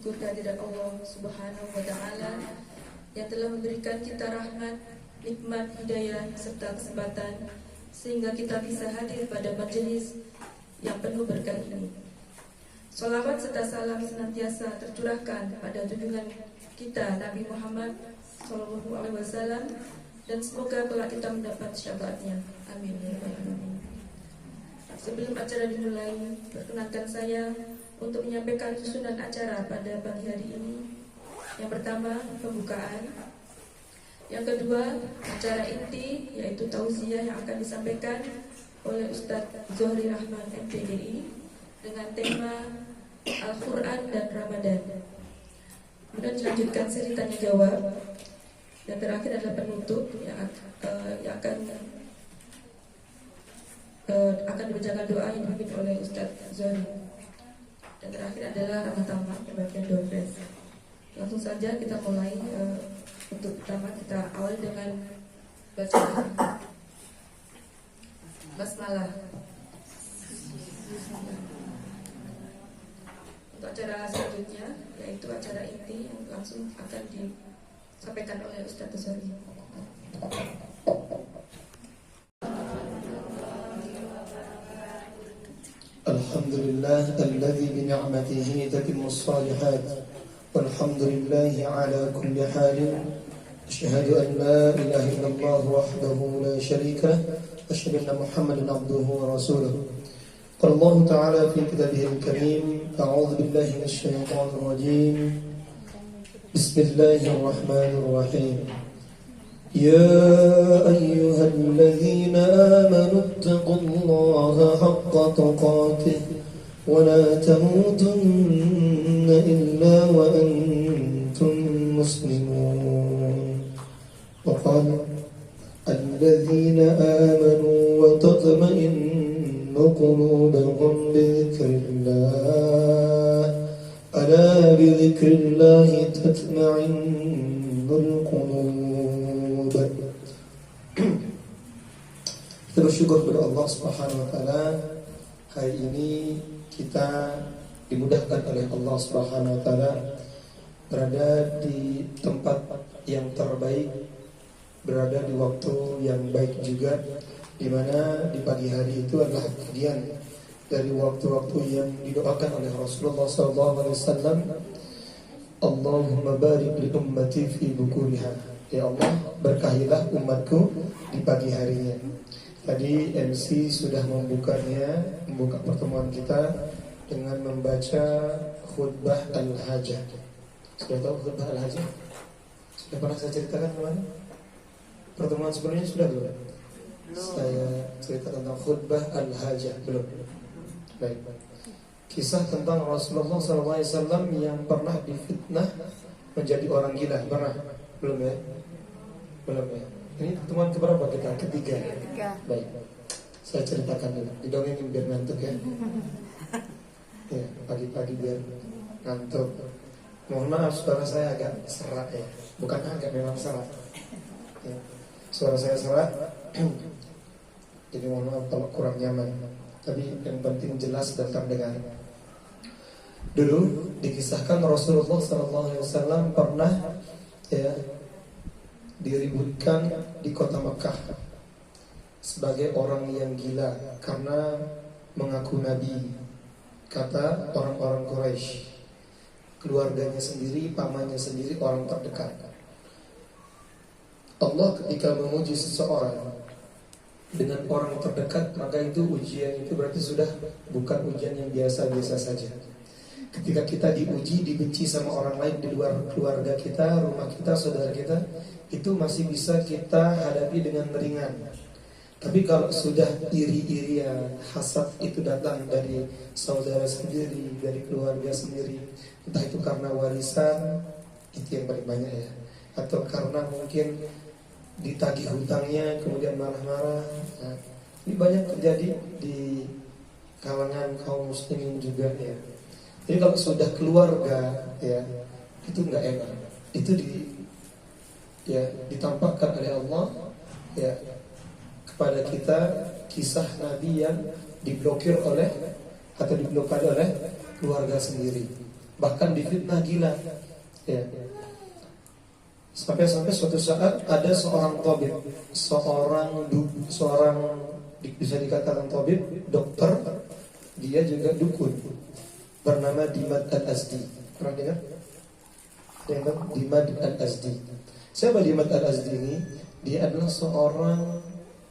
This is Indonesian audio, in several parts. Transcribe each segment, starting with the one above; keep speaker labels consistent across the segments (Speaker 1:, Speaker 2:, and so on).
Speaker 1: bersyukur kehadirat Allah Subhanahu wa taala yang telah memberikan kita rahmat, nikmat, hidayah serta kesempatan sehingga kita bisa hadir pada majelis yang penuh berkah ini. Sholawat serta salam senantiasa tercurahkan pada junjungan kita Nabi Muhammad SAW dan semoga kelak kita mendapat syafaatnya. Amin. Sebelum acara dimulai, perkenankan saya untuk menyampaikan susunan acara pada pagi hari ini. Yang pertama, pembukaan. Yang kedua, acara inti, yaitu tausiah yang akan disampaikan oleh Ustadz Zohri Rahman MPDI dengan tema Al-Quran dan Ramadan. Kemudian dilanjutkan sesi tanya jawab. Dan terakhir adalah penutup yang akan dibacakan doa yang dipimpin oleh Ustadz Zohri. Dan terakhir adalah ramah tamah pembagian door prize. Langsung saja kita mulai. Untuk pertama kita awal dengan bacaan basmalah. Untuk acara selanjutnya yaitu acara inti yang langsung akan disampaikan oleh Ustadz Zohri.
Speaker 2: Alhamdulillah alladzi bi ni'matihi tatimmu shalihat walhamdulillahi ala kulli halin asyhadu an la ilaha illallah wahdahu la syarika lah wa asyhadu anna Muhammadan abduhu wa rasuluh. Qala Allah ta'ala fi kitabihil karim a'udzu billahi minasy syaithanir rajim. Bismillahirrahmanirrahim. يا أيها الذين آمنوا اتقوا الله حق تقاته ولا تموتن إلا وأنتم مسلمون. وقال الذين آمنوا وتطمئن قلوبهم بذكر الله ألا بذكر الله تطمئن القلوب. Kita bersyukur kepada Allah Subhanahu wa taala. Hari ini kita dimudahkan oleh Allah Subhanahu wa taala berada di tempat yang terbaik, berada di waktu yang baik juga, di mana di pagi hari itu adalah bagian dari waktu-waktu yang didoakan oleh Rasulullah SAW. Allahumma barik li ummati fi bukuriha. Ya Allah, berkahilah umatku di pagi harinya. Tadi MC sudah membuka pertemuan kita dengan membaca khutbah Al-Hajah. Sudah tahu khutbah Al-Hajah? Sudah pernah saya ceritakan kemana? Pertemuan sebelumnya sudah belum? Saya cerita tentang khutbah Al-Hajah belum? Baik. Kisah tentang Rasulullah SAW yang pernah difitnah menjadi orang gila. Pernah? Belum ya? Belum ya? Ini pertemuan keberapa kita? Ketiga. Baik. Saya ceritakan dulu. Didongengin biar ngantuk ya. Ya, pagi-pagi biar ngantuk. Mohon maaf suara saya agak serak ya. Bukan agak, memang serak ya. Suara saya serak. Jadi mohon maaf kalau kurang nyaman. Tapi yang penting jelas dan terdengar. Dulu dikisahkan Rasulullah SAW pernah ya diributkan di kota Mekah sebagai orang yang gila karena mengaku nabi. Kata orang-orang Quraisy, keluarganya sendiri, pamannya sendiri, orang terdekat. Allah ketika menguji seseorang dengan orang terdekat, maka itu ujian itu berarti sudah bukan ujian yang biasa-biasa saja. Ketika kita diuji, dibenci sama orang lain di luar keluarga kita, rumah kita, saudara kita, itu masih bisa kita hadapi dengan ringan. Tapi kalau sudah iri-irian, hasad itu datang dari saudara sendiri, dari keluarga sendiri, entah itu karena warisan, itu yang paling banyak ya, atau karena mungkin ditagih hutangnya kemudian marah-marah. Nah, ini banyak terjadi di kalangan kaum muslimin juga ya. Jadi kalau sudah keluarga ya, itu nggak enak. Itu ditampakkan oleh Allah ya kepada kita kisah Nabi yang diblokir oleh atau diblokade oleh keluarga sendiri. bahkan difitnah gila. Ya. Sampai-sampai suatu saat ada seorang tabib, seorang bisa dikatakan tabib, dokter, dia juga dukun, bernama Dimad Al-Azdi. Pernah dengar? Dimad Al-Azdi. Siapa Dimad Al-Azdi ini? Dia adalah seorang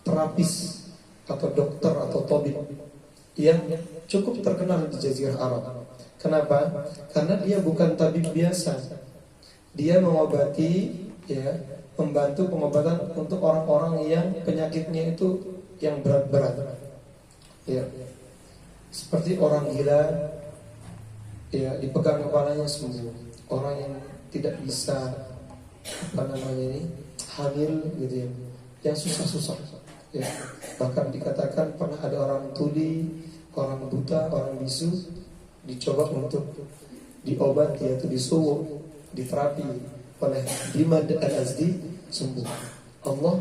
Speaker 2: terapis atau dokter atau tabib yang cukup terkenal di Jazirah Arab. Kenapa? Karena dia bukan tabib biasa. Dia mengobati, ya, membantu pengobatan untuk orang-orang yang penyakitnya itu yang berat-berat. Ya. Seperti orang gila, ya, dipegang kepalanya sembuh. Orang yang tidak bisa hamil gitu ya, yang susah-susah. Ya. Bahkan dikatakan pernah ada orang tuli, orang buta, orang bisu dicoba untuk diobati atau disuwuk, diterapi oleh Dimad Al-Azdi, sembuh. Allah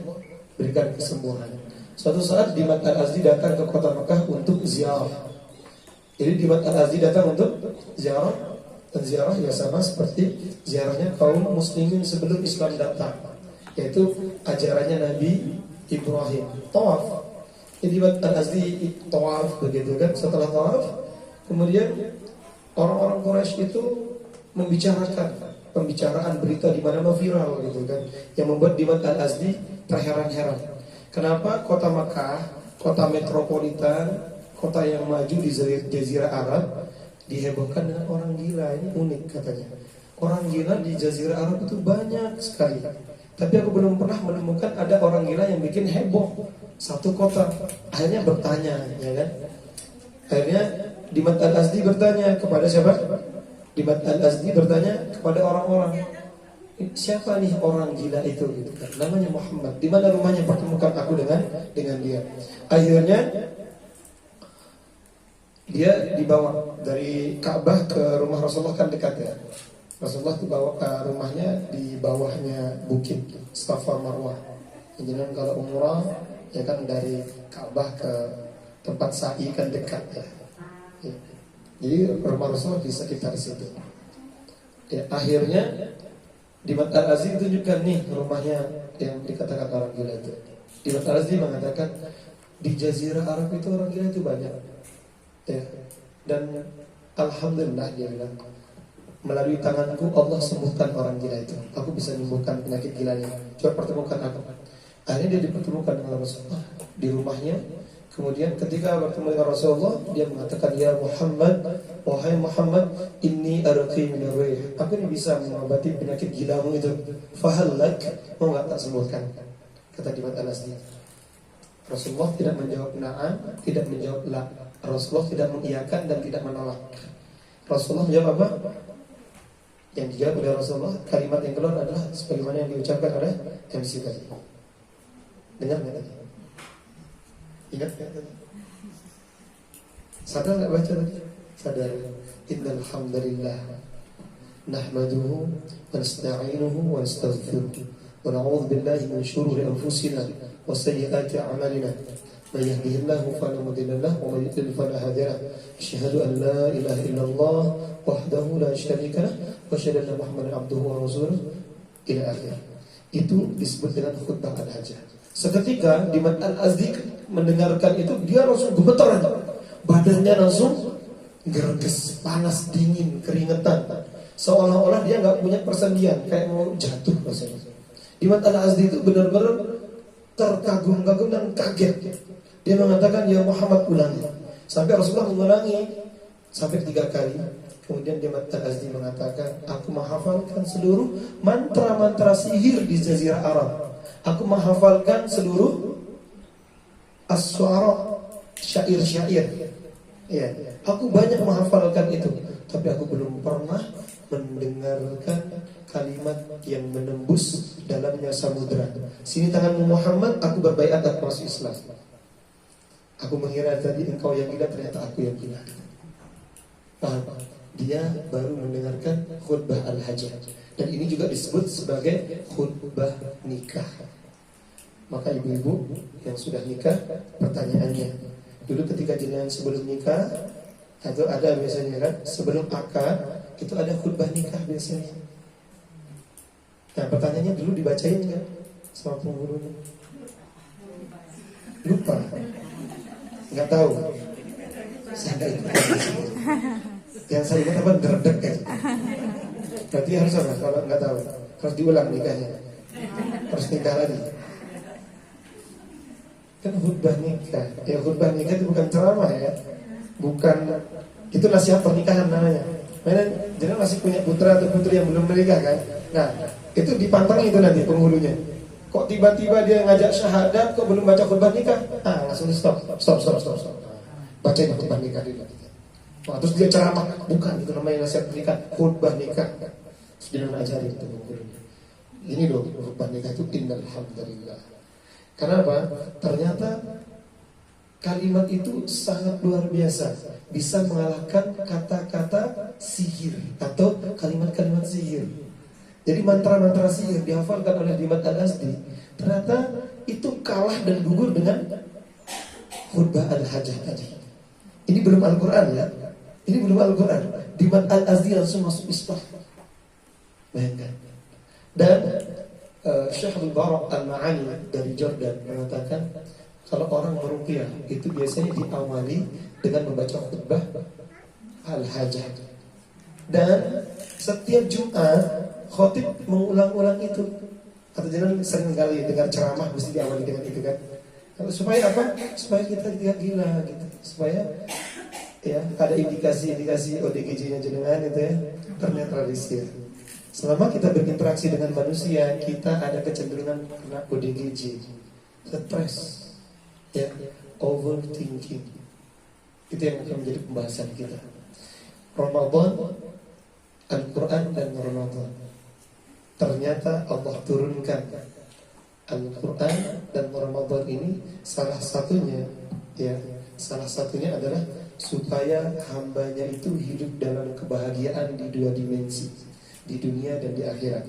Speaker 2: berikan kesembuhan. Suatu saat Dimad Al-Azdi datang ke kota Mekah untuk ziarah. Jadi Dimad Al-Azdi datang untuk ziarah, dan ziarah ya sama seperti ziarahnya kaum muslimin sebelum Islam datang, yaitu ajarannya Nabi Ibrahim, tawaf. Jadi Dimad Al-Azdi tawaf begitu kan. Setelah tawaf, kemudian orang-orang Quraisy itu membicarakan pembicaraan berita di mana viral gitu kan, yang membuat Dimad Al-Azdi terheran-heran. Kenapa kota Makkah, kota metropolitan, kota yang maju di Jazirah Arab, dihebohkan dengan orang gila? Ini unik katanya. Orang gila di Jazirah Arab itu banyak sekali, tapi aku belum pernah menemukan ada orang gila yang bikin heboh satu kota. Akhirnya bertanya, ya kan? Akhirnya Dimad Al-Azdi bertanya kepada siapa? Dimad Al-Azdi bertanya kepada orang-orang, siapa nih orang gila itu gitu kan? Namanya Muhammad. Di mana rumahnya? Pertemukan aku dengan dia. Akhirnya dia dibawa dari Ka'bah ke rumah Rasulullah, kan dekat ya. Rasulullah dibawa ke rumahnya di bawahnya bukit Safa Marwah. Jadi kalau umrah ya kan dari Ka'bah ke tempat sa'i kan dekat ya. Ya. Jadi rumah Rasulullah di sekitar situ. Ya, akhirnya Dimad Al-Azdi tunjukkan nih rumahnya yang dikatakan orang gila itu. Dimad Al-Azdi mengatakan di Jazirah Arab itu orang gila itu banyak. Ya. Dan alhamdulillah dia bilang, melalui tanganku Allah sembuhkan orang gila itu. Aku bisa menyembuhkan penyakit gilanya. Coba pertemukan aku. Akhirnya dia dipertemukan dengan Rasulullah di rumahnya. Kemudian ketika bertemu dengan Rasulullah, dia mengatakan, ya Muhammad, wahai Muhammad, inni arqi min ar-rih. Aku ini bisa mengobati penyakit gilamu itu. Fahallak, mau enggak tak sembuhkan? Kata Dimad Al-Azdi. Rasulullah tidak menjawab na'am, tidak menjawab la. Rasulullah tidak mengiyakan dan tidak menolak. Rasulullah menjawab apa? Yang dijawab oleh Rasulullah, kalimat yang keluar adalah sebagaimana yang diucapkan oleh MC tadi. Dengar nggak tadi? Ingat nggak tadi? Sadar nggak baca tadi? Sadar. Innal hamdalillah nahmaduhu wa nasta'inuhu wa nastaghfiruh wa na'udzu billahi min shururi anfusina wa sayyiati a'malina. Man yahdihillahu fala mudilla lahu wa man yudlil fala hadiya lahu. Asyhadu an la ilaha illallah wahdahu la syarika lahu wa asyhadu anna Muhammadan abduhu wa rasuluh ila akhir. Itu disebut dengan khutbah al-hajah. Seketika Dimad Al-Azdi mendengarkan itu, dia langsung gemeteran, badannya langsung gerges, panas, dingin, keringetan, seolah-olah dia nggak punya persendian, kayak mau jatuh rasanya. Dimad Al-Azdi itu benar-benar terkagum-kagum dan kaget. Dia mengatakan, ya Muhammad, ulangi. Sampai Rasulullah mengulangi sampai 3 kali. Kemudian Dimad Al-Azdi mengatakan, aku menghafalkan seluruh mantra-mantra sihir di Jazirah Arab. Aku menghafalkan seluruh as-suara, syair-syair. Ya, aku banyak menghafalkan itu, tapi aku belum pernah mendengarkan kalimat yang menembus dalamnya samudra. Sini tanganmu Muhammad, aku berbaiat dan masuk Islam. Aku mengira tadi engkau yang gila, ternyata aku yang gila. Paham? Dia baru mendengarkan khutbah al-hajah. Dan ini juga disebut sebagai khutbah nikah. Maka ibu-ibu yang sudah nikah, pertanyaannya, dulu ketika jenengan sebelum nikah, atau ada biasanya kan, sebelum akad, itu ada khutbah nikah biasanya. Nah pertanyaannya dulu dibacain kan sama penghulunya? Lupa, nggak tahu. Saya nggak ikut. Yang saya ingat apa, derdek kan. Berarti harus apa? Kalau nggak tahu harus diulang nikahnya, harus nikah lagi. Kan khutbah nikah, ya khutbah nikah itu bukan ceramah ya, bukan, itu nasihat pernikahan namanya. Mana jangan masih punya putra atau putri yang belum menikah kan? Nah itu dipantang itu nanti penghulunya. Kok tiba-tiba dia ngajak syahadat, kok belum baca khutbah nikah? Ah langsung stop. Bacain khutbah nikah dulu. Wah, terus dia ceramah, bukan itu namanya nasihat pernikahan, khutbah nikah. Terus dia ngajarin itu penghulunya. Ini loh khutbah nikah itu innal hamdalillah. Kenapa? Ternyata kalimat itu sangat luar biasa, bisa mengalahkan kata-kata sihir atau kalimat-kalimat sihir. Jadi mantra-mantra sihir dihafalkan oleh Dimad Al-Azdi, ternyata itu kalah dan gugur dengan khutbah Al-Hajjah tadi. Ini belum Al-Quran ya, ini belum Al-Quran. Dimad Al-Azdi langsung masuk Islam. Bayangkan. Dan Syekh Al-Barak Al-Ma'ani dari Jordan mengatakan kalau orang meruqyah itu biasanya diawali dengan membaca khutbah Al-Hajjah. Dan setiap Jumat khotib mengulang-ulang itu. Atau jangan sering kali dengar ceramah mesti diawali dengan itu kan. Supaya apa? Supaya kita tidak gila gitu. Supaya ya ada indikasi ODGJ-nya jenengan itu ya ternetralisir. Selama kita berinteraksi dengan manusia, kita ada kecenderungan kena ODGJ, stres, ya, overthinking. Itu yang akan menjadi pembahasan kita. Ramadan, Al-Quran dan Ramadan. Ternyata Allah turunkan Al-Quran dan Ramadan ini salah satunya adalah supaya hambanya itu hidup dalam kebahagiaan di dua dimensi, di dunia dan di akhirat.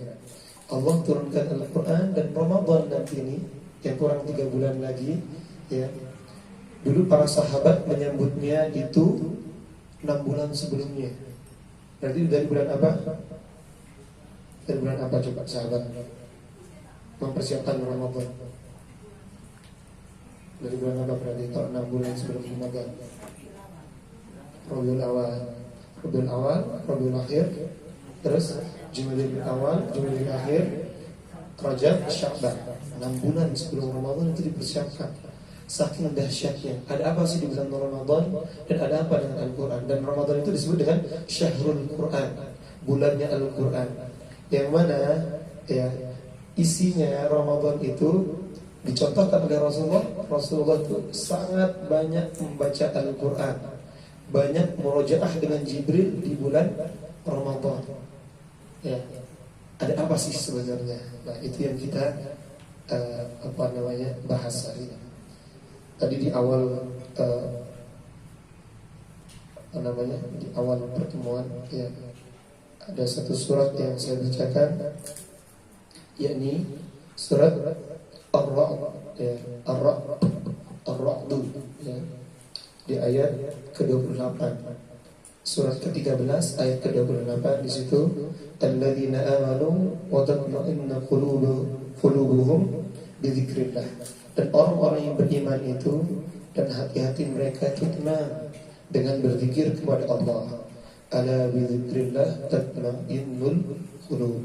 Speaker 2: Allah turunkan Al-Quran dan Ramadan nanti ini yang kurang 3 bulan lagi ya. Dulu para sahabat menyambutnya itu 6 bulan sebelumnya. Berarti dari bulan apa? Dari bulan apa coba sahabat mempersiapkan Ramadan? Dari bulan apa berarti? Kalau 6 bulan sebelum Ramadan. Rabiul Awal, Rabiul Akhir, terus Jumadil Awal, Jumadil Akhir, Rajab, Sya'ban. 6 bulan sebelum Ramadan itu dipersiapkan. Saking dahsyatnya. Ada apa sih di bulan Ramadan dan ada apa dengan Al-Quran? Dan Ramadan itu disebut dengan Syahrul Quran, bulannya Al-Quran. Yang mana ya isinya Ramadan itu dicontohkan oleh Rasulullah. Rasulullah itu sangat banyak membaca Al-Quran, banyak murojaah dengan Jibril di bulan Ramadan. Ya, ada apa sih sebenarnya? Nah, itu yang kita bahas hari ini. Tadi di awal di awal pertemuan ya, ada satu surat yang saya bacakan, yakni surat Ar-Ra'd ya, Ar-Ra'd ya, di ayat ke-28. Surat ke-13 ayat ke-28 di situ, alladzina amanu wa tatma'innu qulubuhum bi dzikrillah. Dan orang-orang yang beriman itu dan hati-hati mereka itu tenang dengan berzikir kepada Allah. Ala bi dzikrillah tatma'innul qulub.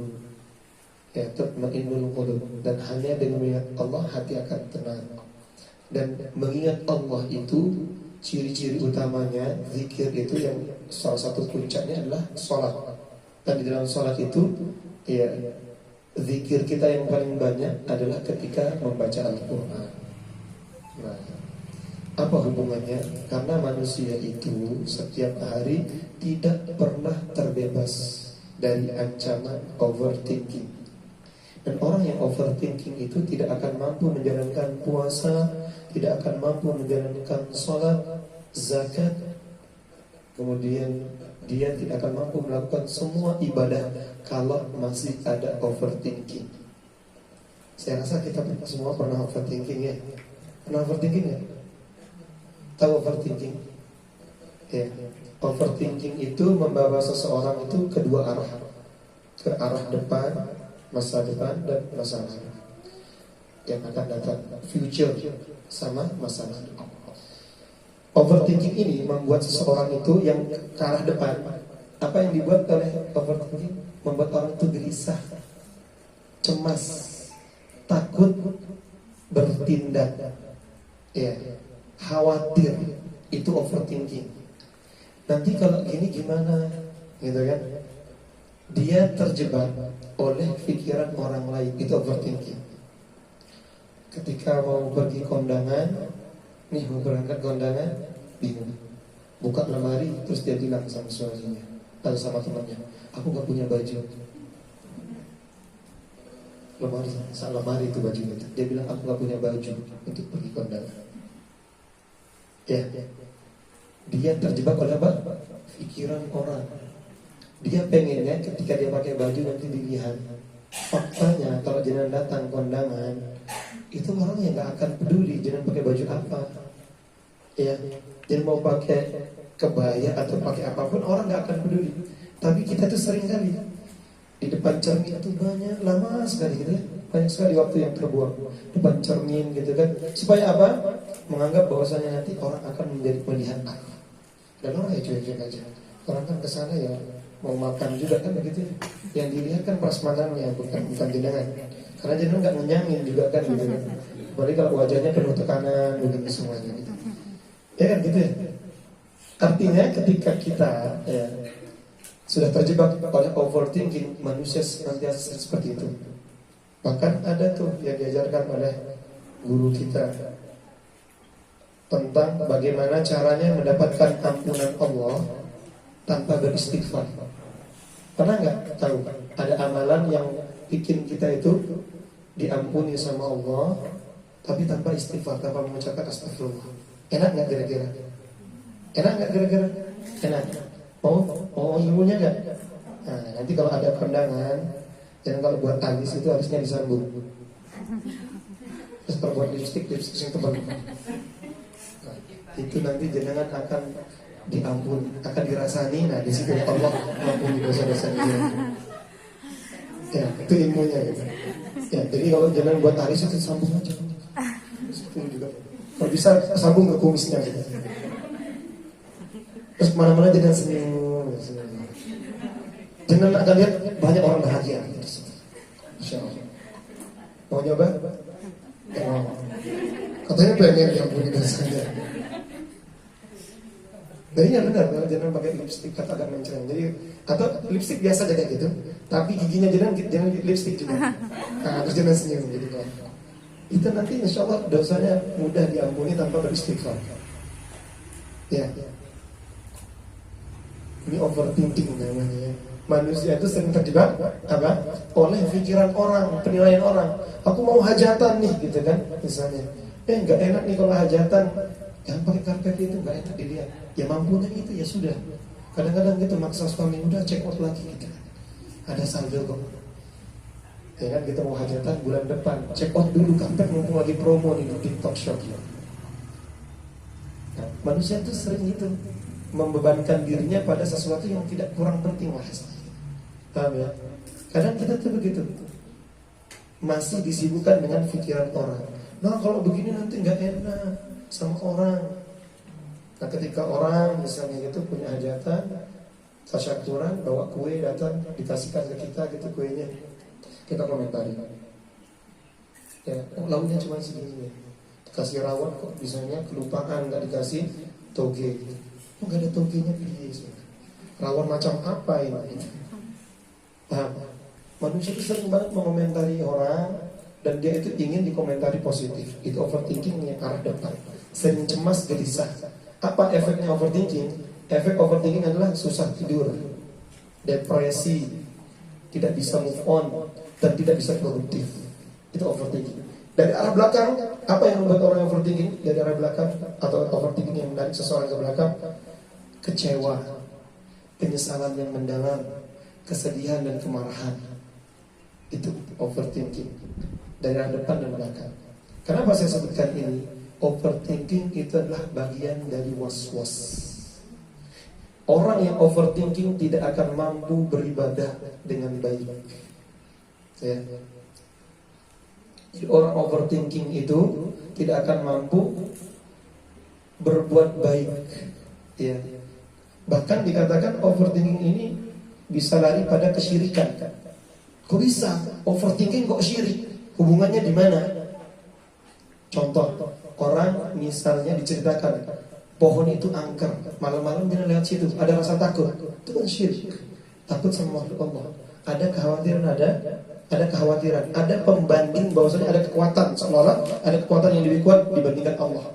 Speaker 2: Ya, tatma'innul qulub. Dan hanya dengan mengingat Allah hati akan tenang. Dan mengingat Allah itu ciri-ciri utamanya, zikir itu yang salah satu puncaknya adalah sholat. Dan di dalam sholat itu ya, zikir kita yang paling banyak adalah ketika membaca Al-Quran. Nah, apa hubungannya? Karena manusia itu setiap hari tidak pernah terbebas dari ancaman overthinking. Dan orang yang overthinking itu tidak akan mampu menjalankan puasa, tidak akan mampu menjalankan sholat, zakat, kemudian dia tidak akan mampu melakukan semua ibadah kalau masih ada overthinking. Saya rasa kita semua pernah overthinking ya. Pernah overthinking ya? Tahu overthinking? Ya. Overthinking itu membawa seseorang itu ke dua arah, ke arah depan, masa depan dan masa lalu yang akan datang, future sama masa lalu. Overthinking ini membuat seseorang itu yang ke arah depan. Apa yang dibuat oleh overthinking? Membuat orang itu gelisah, cemas, takut bertindak, ya, khawatir. Itu overthinking. Nanti kalau gini gimana, gitu kan? Dia terjebak oleh pikiran orang lain. Itu overthinking. Ketika mau pergi kondangan, nih mau berangkat kondangan, bingung. Buka lemari, terus dia bilang sama suaminya atau sama temannya, aku gak punya baju. Lemari itu baju itu. Dia bilang aku gak punya baju untuk pergi kondangan. Ya, dia terjebak oleh apa? Pikiran orang. Dia pengennya ketika dia pakai baju nanti dilihat. Faktanya kalau jenengan datang kondangan, itu orang yang gak akan peduli jenengan pakai baju apa. Ya, jangan mau pakai kebaya atau pakai apapun, orang gak akan peduli. Tapi kita tuh sering kali di depan cermin itu banyak, lama sekali gitu ya. Banyak sekali waktu yang terbuang depan cermin gitu kan. Supaya apa? Menganggap bahwasanya nanti orang akan menjadi melihat aku. Dan orang ya cuek-cuek aja. Orang kan kesana ya mau makan juga kan begitu. Yang dilihat kan prasmanannya, bukan jenengan. Karena jenengan nggak ngenyangin juga kan gitu kan. Apalagi kalau wajahnya penuh tekanan begitu semuanya gitu. Ya kan gitu ya. Artinya ketika kita ya, sudah terjebak oleh overthinking, manusia senantiasa seperti itu. Bahkan ada tuh yang diajarkan oleh guru kita tentang bagaimana caranya mendapatkan ampunan Allah tanpa beristighfar. Pernah nggak tahu ada amalan yang bikin kita itu diampuni sama Allah tapi tanpa istighfar, tanpa mengucapkan astagfirullah? Enak nggak kira-kira? Enak nggak kira-kira? Enak. Mau ilmunya nggak? Nah, nanti kalau ada kondangan, jangan kalau buat alis itu harusnya disambung. Terus kalau buat lipstick yang tebal. Nah, itu nanti jenengan akan diampuni, akan dirasani. Nah di situ Allah mengampuni dosa-dosa dia. Ya, itu ilmunya gitu. Ya, jadi kalau jenengan buat alis itu sambung aja. Itu juga. Kalau bisa sambung ke kumisnya gitu. Terus kemana-mana jangan senyum. Jangan akan lihat banyak orang bahagia gitu. Masya Allah. Mau nyoba? Oh. Katanya pengen yang punya dosanya. Jadi ya benar, kalau jangan pakai lipstick kata agak mencereng. Jadi atau lipstick biasa aja kayak gitu, tapi giginya jangan lipstick juga. Nah, terus jangan senyum gitu kan. Itu nanti insya Allah dosanya mudah diampuni tanpa beristighfar. Ya. Ini overthinking namanya. Manusia itu sering terjebak apa? Oleh pikiran orang, penilaian orang. Aku mau hajatan nih, gitu kan? Misalnya, nggak enak nih kalau hajatan. Jangan pakai karpet itu, nggak enak dilihat. Ya mampunya itu ya sudah. Kadang-kadang gitu maksa suami udah check out lagi gitu. Ada saldo kok. Ya kan kita mau hajatan bulan depan, check out dulu karpet mumpung lagi promo nih di TikTok Shop. Nah, manusia itu sering gitu membebankan dirinya pada sesuatu yang tidak kurang penting lah. Paham ya? Kadang kita tuh begitu, masih disibukkan dengan pikiran orang. Nah kalau begini nanti nggak enak sama orang. Nah ketika orang misalnya gitu punya hajatan, tasyakuran, bawa kue datang dikasihkan ke kita gitu kuenya, kita komentari. Ya, lauknya cuma segini. Kasih rawon kok misalnya kelupaan nggak dikasih toge. Oh, gak ada togenya please. Rawon macam apa ini? Nah, manusia itu sering banget mengomentari orang dan dia itu ingin dikomentari positif. Itu overthinking yang arah depan. Sering cemas, gelisah. Apa efeknya overthinking? Efek overthinking adalah susah tidur, depresi, tidak bisa move on, dan tidak bisa produktif. Itu overthinking. Dari arah belakang, apa yang membuat orang overthinking? Dari arah belakang atau overthinking yang menarik seseorang ke belakang? Kecewa, penyesalan yang mendalam, kesedihan dan kemarahan. Itu overthinking dari arah depan dan belakang. Kenapa saya sebutkan ini? Overthinking itu adalah bagian dari was-was. Orang yang overthinking tidak akan mampu beribadah dengan baik. Ya. Jadi orang overthinking itu tidak akan mampu berbuat baik. Ya. Bahkan dikatakan overthinking ini bisa lari pada kesyirikan. Kok bisa? Overthinking kok syirik? Hubungannya di mana? Contoh, orang misalnya diceritakan pohon itu angker, malam-malam dia lewat situ, ada rasa takut, itu kan syirik. Takut sama makhluk Allah. Ada kekhawatiran, ada kekhawatiran, ada pembanding bahwasanya ada kekuatan, seolah-olah ada kekuatan yang lebih kuat dibandingkan Allah.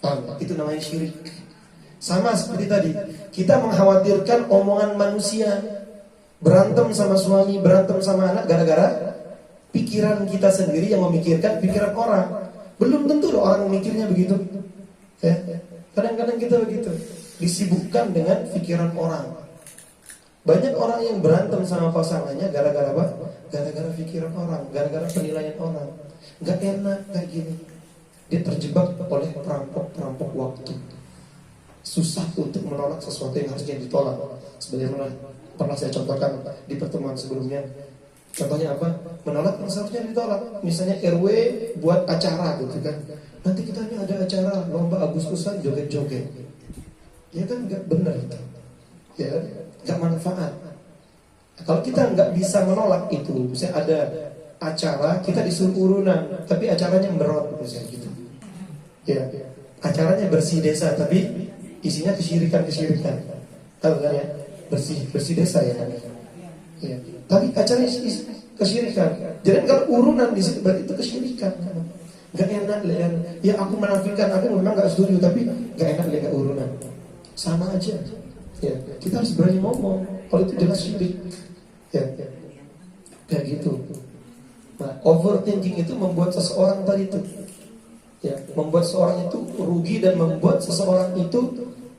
Speaker 2: Paham? Itu namanya syirik. Sama seperti tadi, kita mengkhawatirkan omongan manusia, berantem sama suami, berantem sama anak gara-gara pikiran kita sendiri yang memikirkan pikiran orang. Belum tentu loh orang memikirnya begitu. Ya. Kadang-kadang kita begitu, disibukkan dengan pikiran orang. Banyak orang yang berantem sama pasangannya gara-gara apa? Gara-gara pikiran orang, gara-gara penilaian orang. Gak enak kayak gini. Dia terjebak oleh perampok waktu. Susah untuk menolak sesuatu yang harusnya ditolak. Sebagaimana pernah saya contohkan di pertemuan sebelumnya. Contohnya apa? Menolak yang seharusnya ditolak. Misalnya RW buat acara gitu kan. Nanti kita ini ada acara lomba Agustusan joget-joget. Ya kan nggak benar itu. Ya, nggak manfaat. Kalau kita nggak bisa menolak itu, misalnya ada acara kita disuruh urunan, tapi acaranya merot misalnya gitu. Ya, acaranya bersih desa, tapi isinya kesyirikan. Tahu kan ya? Bersih desa ya kan. Ya. Tapi acaranya kesyirikan. Jadi kalau urunan di situ berarti itu kesyirikan. Gak enak lihat. Ya aku menafikan, aku memang gak setuju, tapi gak enak lihat urunan. Sama aja. Ya, kita harus berani ngomong. Kalau itu jelas syirik. Ya, kayak gitu. Nah, overthinking itu membuat seseorang tadi itu, ya, membuat seseorang itu rugi dan membuat seseorang itu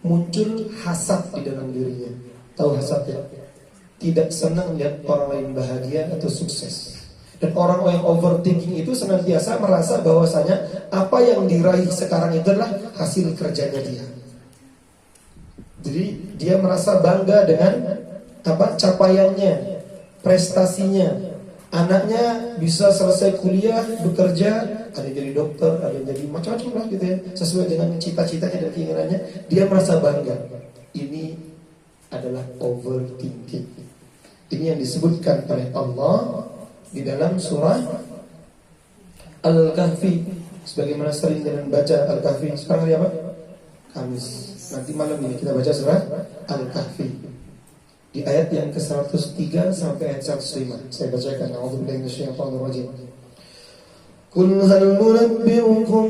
Speaker 2: muncul hasad di dalam dirinya. Tahu hasad ya? Tidak senang lihat orang lain bahagia atau sukses. Dan orang yang overthinking itu senantiasa merasa bahwasanya apa yang diraih sekarang itu adalah hasil kerjanya dia. Jadi dia merasa bangga dengan apa capaiannya, prestasinya. Anaknya bisa selesai kuliah, bekerja, ada yang jadi dokter, ada yang jadi macam-macam lah gitu ya, sesuai dengan cita-citanya dan keinginannya. Dia merasa bangga. Ini adalah overthinking. Ini yang disebutkan oleh Allah di dalam surah Al-Kahfi. Sebagaimana sering dengan baca Al-Kahfi. Sekarang hari apa? Kamis. Nanti malam ini kita baca surah Al-Kahfi di ayat yang ke-103 sampai ayat 105. Saya bacakan. A'udzubillahi minasyaitonir rajim. Qul hal nunabbi'ukum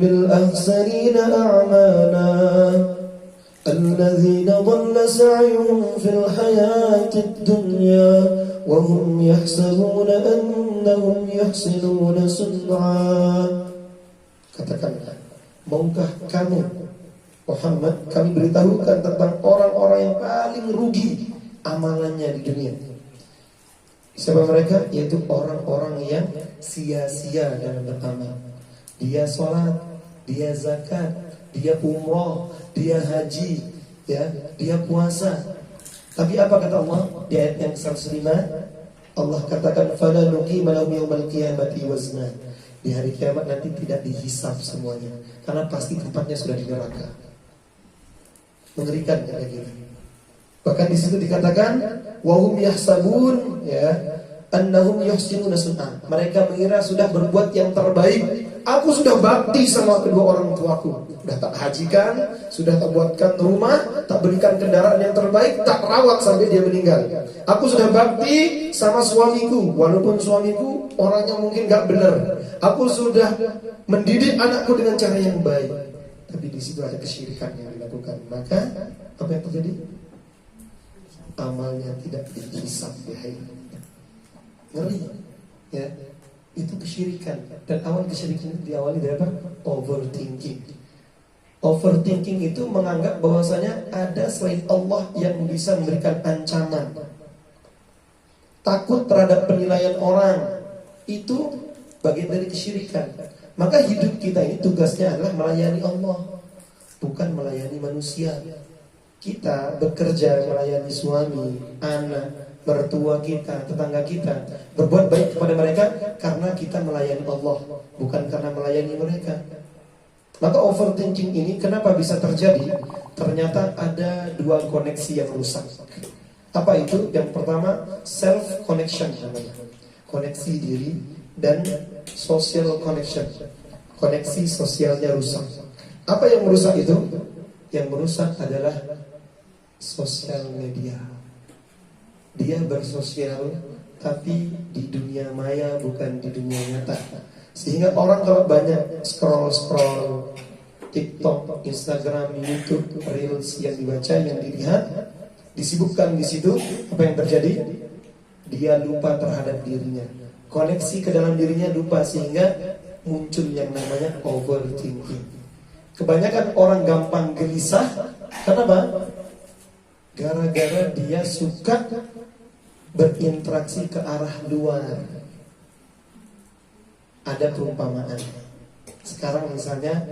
Speaker 2: bil akhsarina a'mala الذين ضل سعيهم في الحياة الدنيا وهم يحسبون أنهم يحسنون صنعا. Katakanlah, maukah kamu Muhammad kami beritahukan tentang orang-orang yang paling rugi amalannya di dunia? Siapa mereka? Yaitu orang-orang yang sia-sia dalam beramal. Dia sholat, dia zakat, dia umroh, dia haji, ya, dia puasa. Tapi apa kata Allah di ayat yang 105? Allah katakan fala nuqima lahum yaumal qiyamati wazna. Di hari kiamat nanti tidak dihisab semuanya, karena pasti tempatnya sudah di neraka. Mengerikan kayak gini. Bahkan di situ dikatakan wa hum yahsabun, ya, annahum yuhsinuna sun'a. Mereka mengira sudah berbuat yang terbaik. Aku sudah bakti sama kedua orang tuaku. Sudah tak hajikan, sudah tak buatkan rumah, tak berikan kendaraan yang terbaik, tak rawat sampai dia meninggal. Aku sudah bakti sama suamiku, walaupun suamiku orangnya mungkin gak benar. Aku sudah mendidik anakku dengan cara yang baik. Tapi di situ ada kesyirikan yang dilakukan. Maka apa yang terjadi? Amalnya tidak dihisab di akhirat. Ngeri, ya. Itu kesyirikan. Dan awal kesyirikan itu diawali dari apa? Overthinking. Overthinking itu menganggap bahwasanya ada selain Allah yang bisa memberikan ancaman. Takut terhadap penilaian orang, itu bagian dari kesyirikan. Maka hidup kita ini tugasnya adalah melayani Allah, bukan melayani manusia. kita bekerja melayani suami, anak, mertua kita, tetangga kita, berbuat baik kepada mereka karena kita melayani Allah, bukan karena melayani mereka. Maka overthinking ini kenapa bisa terjadi? Ternyata ada dua koneksi yang rusak. Apa itu? Yang pertama self connection namanya, koneksi diri, dan social connection, koneksi sosialnya rusak. Apa yang merusak itu? Yang merusak adalah sosial media. Dia bersosial tapi di dunia maya, bukan di dunia nyata. Sehingga orang kalau banyak scroll TikTok, Instagram, YouTube, Reels yang dibaca, yang dilihat, disibukkan di situ, apa yang terjadi? Dia lupa terhadap dirinya. Koneksi ke dalam dirinya lupa, sehingga muncul yang namanya overthinking. Kebanyakan orang gampang gelisah. Kenapa? Gara-gara dia suka berinteraksi ke arah luar. Ada perumpamaan. Sekarang misalnya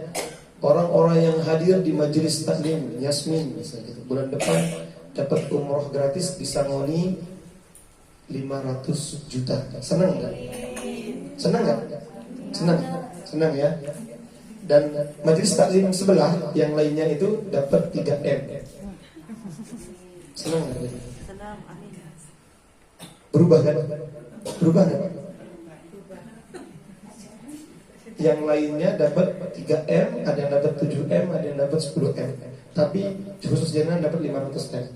Speaker 2: orang-orang yang hadir di majelis taklim Yasmin misalnya, bulan depan dapat umroh gratis di Sangoni 500 juta. Senang nggak? Senang nggak? Senang ya. Dan majelis taklim sebelah yang lainnya itu dapat 3M. Senang nggak? Berubah kan? Berubah kan? Yang lainnya dapat 3M, ada yang dapat 7M, ada yang dapat 10M. Tapi khusus jenengan dapat 500M.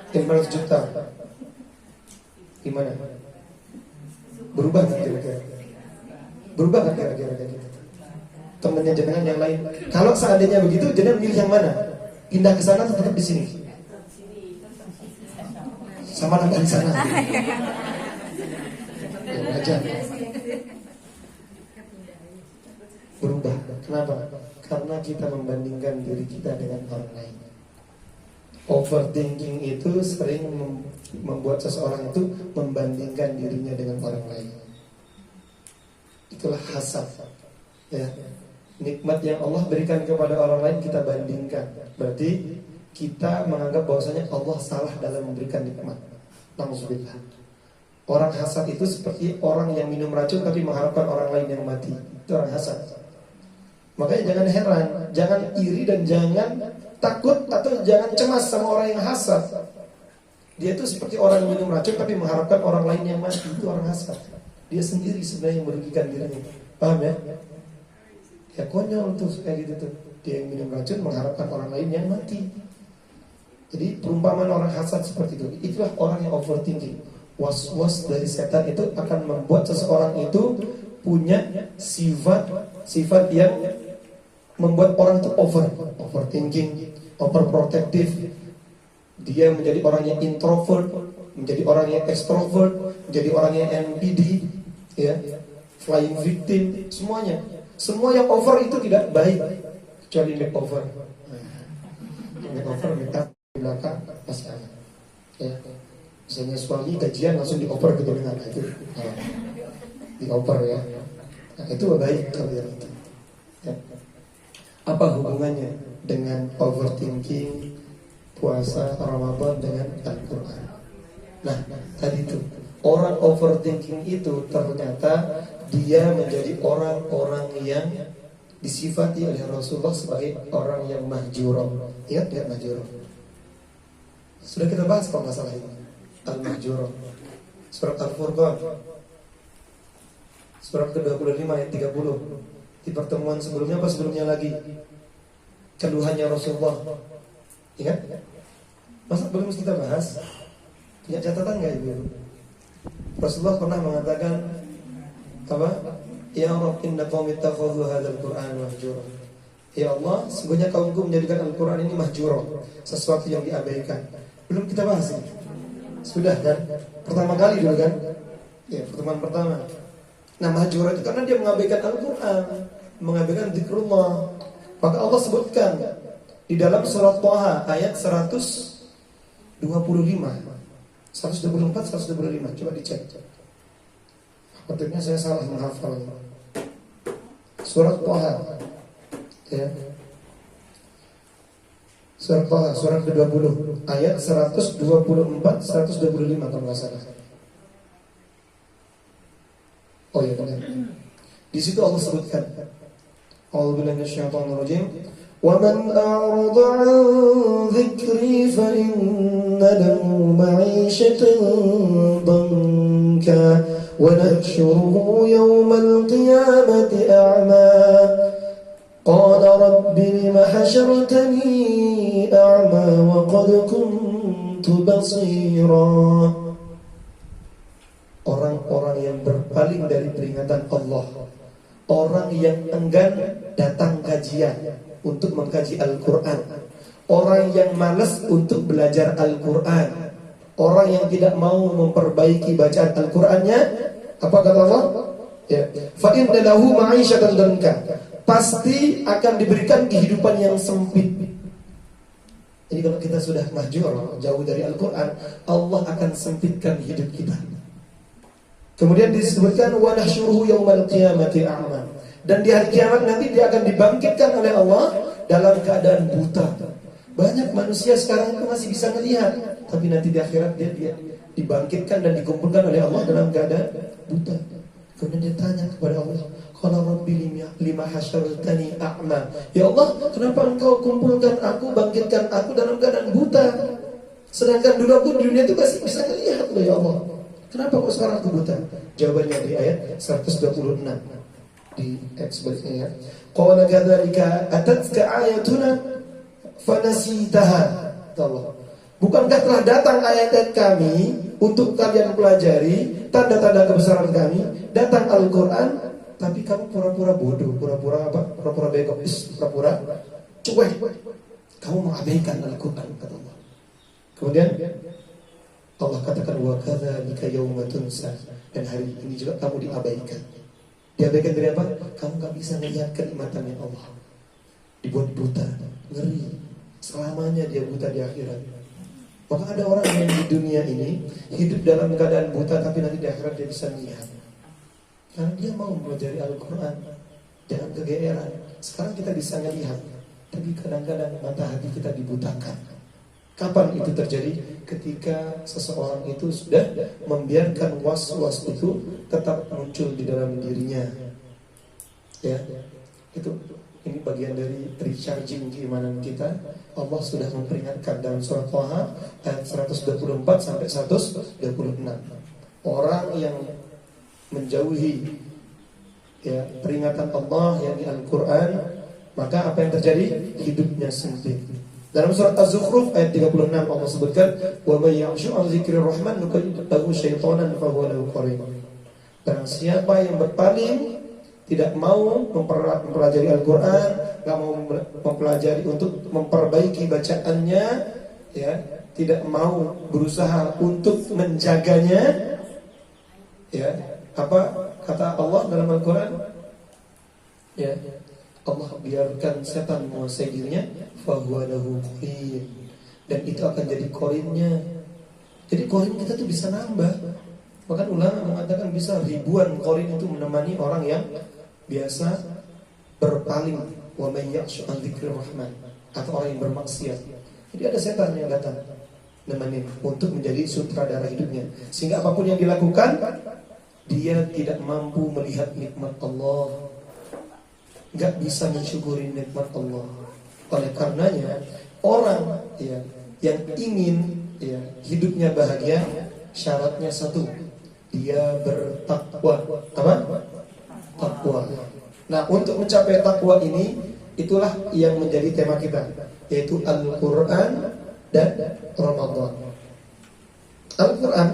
Speaker 2: 500 juta. Gimana? Berubah kan kira-kira? Berubah kan kira-kira gitu? Temennya jenengan yang lain. Kalau seandainya begitu, jenengan milih yang mana? Pindah ke sana atau tetap di sini? Sama nambah di sana. Ya, wajar. Berubah. Kenapa? Karena kita membandingkan diri kita dengan orang lain. Overthinking itu sering membuat seseorang itu membandingkan dirinya dengan orang lain. Itulah hasad. Ya. Nikmat yang Allah berikan kepada orang lain kita bandingkan. Berarti kita menganggap bahwasanya Allah salah dalam memberikan nikmat. Nauzubillah. Orang hasad itu seperti orang yang minum racun tapi mengharapkan orang lain yang mati. Itu orang hasad. Makanya jangan heran, jangan iri dan jangan takut atau jangan cemas sama orang yang hasad. Dia itu seperti orang yang minum racun tapi mengharapkan orang lain yang mati. Itu orang hasad. Dia sendiri sebenarnya yang merugikan dirinya. Paham ya? Ya konyol tuh kayak gitu tuh. Dia yang minum racun mengharapkan orang lain yang mati. Jadi perumpamaan orang hasad seperti itu. Itulah orang yang overthinking. Was-was dari setan itu akan membuat seseorang itu punya sifat yang membuat orang itu overthinking, overprotective. Dia menjadi orang yang introvert, menjadi orang yang extrovert, menjadi orang yang NPD, ya, flying victim, semuanya. Semua yang over itu tidak baik, kecuali makeover. Makeover, makeup di belakang masih ada. Ya. Misalnya suami gajian langsung dioper gitu dengan itu, dioper ya. Nah, itu baik kalau yang itu. Ya. Apa hubungannya dengan overthinking, puasa Ramadan dengan Al-Quran? Nah, tadi itu orang overthinking itu ternyata dia menjadi orang-orang yang disifati oleh Rasulullah sebagai orang yang mahjurah. Ingat nggak mahjurah? Sudah kita bahas kalau masalah ini. Al-Mahjurah, surat Al-Furqan, surat ke-25 ayat 30. Di pertemuan sebelumnya apa sebelumnya lagi? Keluhannya Rasulullah. Ingat? Masa belum kita bahas? Punya catatan nggak ibu? Rasulullah pernah mengatakan apa? Ya Rabb, inna qaumi ittakhadhu hadzal Qur'an mahjura. Ya Allah, sesungguhnya kaumku menjadikan Al-Quran ini mahjura, sesuatu yang diabaikan. Belum kita bahas ini. Sudah kan? Pertama kali dulu kan? Ya, pertemuan pertama. Nah, mahjura itu karena dia mengabaikan Al-Quran, mengabaikan zikrullah. Maka Allah sebutkan di dalam surat Thaha ayat 125, 124, 125. Coba dicek. Maksudnya saya salah menghafal. Surat Thaha, ya. Surat Taha, surat ke-20, ayat 124, 125 kalau nggak salah. Oh ya benar. Di situ Allah sebutkan, A'udzubillahi minasyaitonir rajim. وَمَنْ أَعْرَضَ عَنْ ذِكْرِي فَإِنَّ لَهُ مَعِيشَةً ضَنكًا وَنَحْشُرُهُ يَوْمَ الْقِيَامَةِ أَعْمَى قَالَ رَبِّ لِمَ حَشَرْتَنِي أَعْمَى وَقَدْ كُنْتُ بَصِيرًا. Orang-orang yang berpaling dari peringatan Allah, orang yang enggan datang kajian untuk mengkaji Al-Quran, orang yang malas untuk belajar Al-Quran, orang yang tidak mau memperbaiki bacaan Al-Qurannya, apa kata Allah? Ya, fa inna lahu ma'isyatan danka, pasti akan diberikan kehidupan yang sempit. Jadi kalau kita sudah mahjur, jauh dari Al-Quran, Allah akan sempitkan hidup kita. Kemudian disebutkan wa nahsyuruhu yaumal qiyamati a'ma, dan di hari kiamat nanti dia akan dibangkitkan oleh Allah dalam keadaan buta. Banyak manusia sekarang itu masih bisa melihat, tapi nanti di akhirat dia dibangkitkan dan dikumpulkan oleh Allah dalam keadaan buta. Kemudian dia tanya kepada Allah, qala rabbi lima hasyartani a'ma, ya Allah, kenapa engkau kumpulkan aku, bangkitkan aku dalam keadaan buta, sedangkan dulu aku di dunia itu masih bisa melihat loh ya Allah, kenapa kok sekarang aku buta? Jawabannya di ayat 126 di ayat sebaliknya ya. Qala kadzalika atatka ayatuna fanasitaha. Allah, bukankah telah datang ayat-ayat kami untuk kalian pelajari, tanda-tanda kebesaran kami, datang Al-Quran, tapi kamu pura-pura bodoh, pura-pura apa? Pura-pura bego, pura-pura cuek. Kamu mengabaikan Al-Quran, kata Allah. Kemudian Allah katakan wa kadzalika yauma tunsa, dan hari ini juga kamu diabaikan. Diabaikan dari apa? Kamu gak bisa melihat kenikmatannya Allah. Dibuat buta, ngeri. Selamanya dia buta di akhirat. Maka ada orang yang di dunia ini hidup dalam keadaan buta, tapi nanti di akhirat dia bisa melihat. Karena dia mau mempelajari Al-Quran. Jangan kegeeran. Sekarang kita bisa melihat, tapi kadang-kadang mata hati kita dibutakan. Kapan itu terjadi? Ketika seseorang itu sudah membiarkan was-was itu tetap muncul di dalam dirinya. Ya, itu ini bagian dari recharging keimanan kita. Allah sudah memperingatkan dalam surat Taha ayat 124 sampai 126. Orang yang menjauhi ya peringatan Allah yang di Al-Quran, maka apa yang terjadi? Hidupnya sempit. Dalam surat Az-Zukhruf ayat 36 Allah sebutkan, wa may ya'shu 'an dzikrir rahman nuqayyid lahu syaitanan fa huwa lahu qarin. Dan siapa yang berpaling, tidak mau mempelajari Al-Quran, tidak mau mempelajari untuk memperbaiki bacaannya, ya, tidak mau berusaha untuk menjaganya, ya, apa kata Allah dalam Al-Quran? Ya, Allah biarkan setan menguasai dirinya, fahuwa lahu qarin, dan itu akan jadi qarinnya. Jadi qarin kita tuh bisa nambah. Bahkan ulama mengatakan bisa ribuan qarin itu menemani orang yang biasa berpaling, wa may ya'shu an dzikrir rahman, atau orang yang bermaksiat. Jadi ada setan yang datang nemenin untuk menjadi sutradara hidupnya, sehingga apapun yang dilakukan dia tidak mampu melihat nikmat Allah, gak bisa mensyukuri nikmat Allah. Oleh karenanya orang ya yang ingin ya hidupnya bahagia, syaratnya satu, dia bertakwa. Apa? Takwa. Nah, untuk mencapai takwa ini, itulah yang menjadi tema kita, yaitu Al-Quran dan Ramadan. Al-Quran,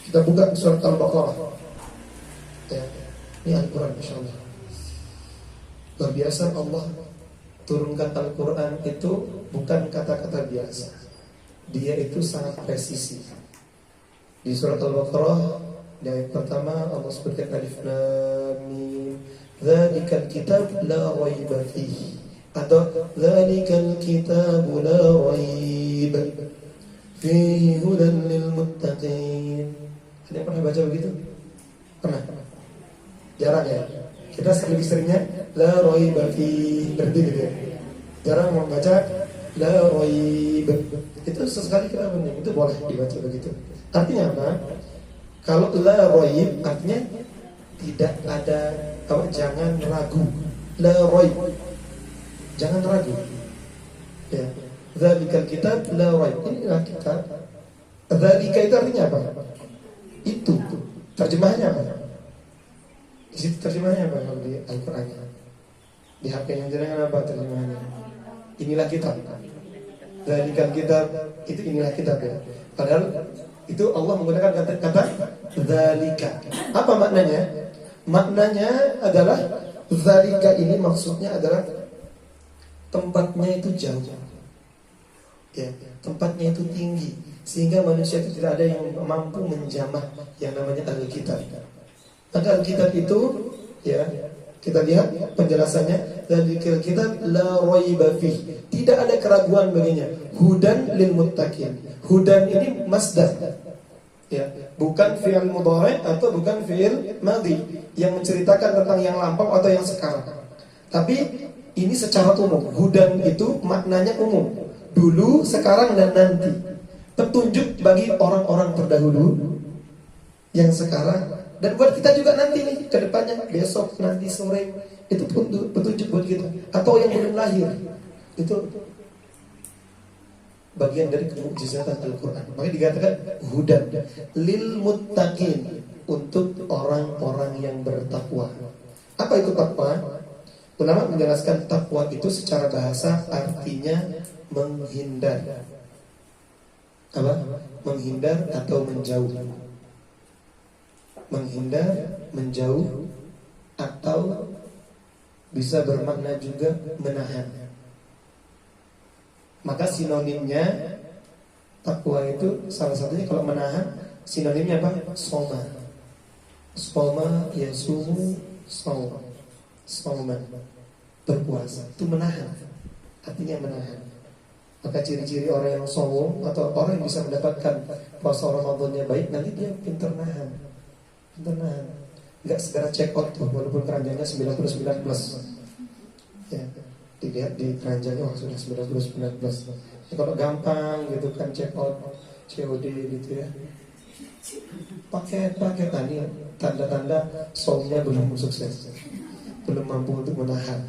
Speaker 2: kita buka surat Al-Baqarah ya. Ini Al-Quran, insyaAllah. Luar biasa, Allah turunkan Al-Quran itu bukan kata-kata biasa. Dia itu sangat presisi. Di surat Al-Baqarah di ayat pertama Allah sebutkan alif lam mim, dzalikal kitab la raiba fihi, atau dzalikal kitab la raib fihi hudan lil muttaqin. Ada yang pernah baca begitu? Pernah? Jarang ya. Kita lebih seringnya la raiba fihi, berarti gitu ya. Jarang membaca La raib. Itu sesekali kita bening, itu boleh dibaca begitu. Artinya apa? Kalau la raib artinya tidak ada apa, jangan ragu. La raib, jangan ragu. Ya. Dzalikal kitab la raib. Inilah kitab. Dzalika itu artinya apa? Itu. Terjemahannya apa? Di situ terjemahannya apa kalau di Al-Qur'an? Di HP yang jenengan apa terjemahannya? Inilah kitab. Dzalikal kitab, itu inilah kitab ya. Padahal itu Allah menggunakan kata dzalika. Apa maknanya? Maknanya adalah dzalika ini maksudnya adalah tempatnya itu jauh. Ya, tempatnya itu tinggi sehingga manusia itu tidak ada yang mampu menjamah yang namanya Alkitab. Maka Alkitab itu ya, kita lihat penjelasannya, dzalikal kitab la raiba fih. Tidak ada keraguan baginya. Hudan lil muttaqin. Hudan ini masdar. Ya, bukan fi'il mudhari' atau bukan fi'il madhi yang menceritakan tentang yang lampau atau yang sekarang. Tapi ini secara umum. Hudan itu maknanya umum. Dulu, sekarang dan nanti. Petunjuk bagi orang-orang terdahulu yang sekarang, dan buat kita juga nanti nih ke depannya, besok, nanti sore, itu petunjuk buat kita. Atau yang belum lahir, itu bagian dari kemukjizatan Al-Quran. Makanya dikatakan hudan lil muttaqin, untuk orang-orang yang bertakwa. Apa itu takwa? Ulama menjelaskan takwa itu secara bahasa artinya menghindar. Apa? Menghindar atau menjauh. Menghindar, menjauh, atau bisa bermakna juga menahan. Maka sinonimnya takwa itu salah satunya kalau menahan, sinonimnya apa? Soma. Soma yasumu soma. Soma, berpuasa itu menahan, artinya menahan. Maka ciri-ciri orang yang sombong atau orang yang bisa mendapatkan puasa Ramadannya baik, nanti dia pintar nahan. Pintar nahan. Enggak segera check out tuh, walaupun keranjangnya 99 plus. Ya, dilihat di keranjangnya wah sudah 99 plus. Ya, kalau gampang gitu kan check out COD gitu ya. Paket tadi tanda-tanda sombongnya belum sukses. Belum mampu untuk menahan.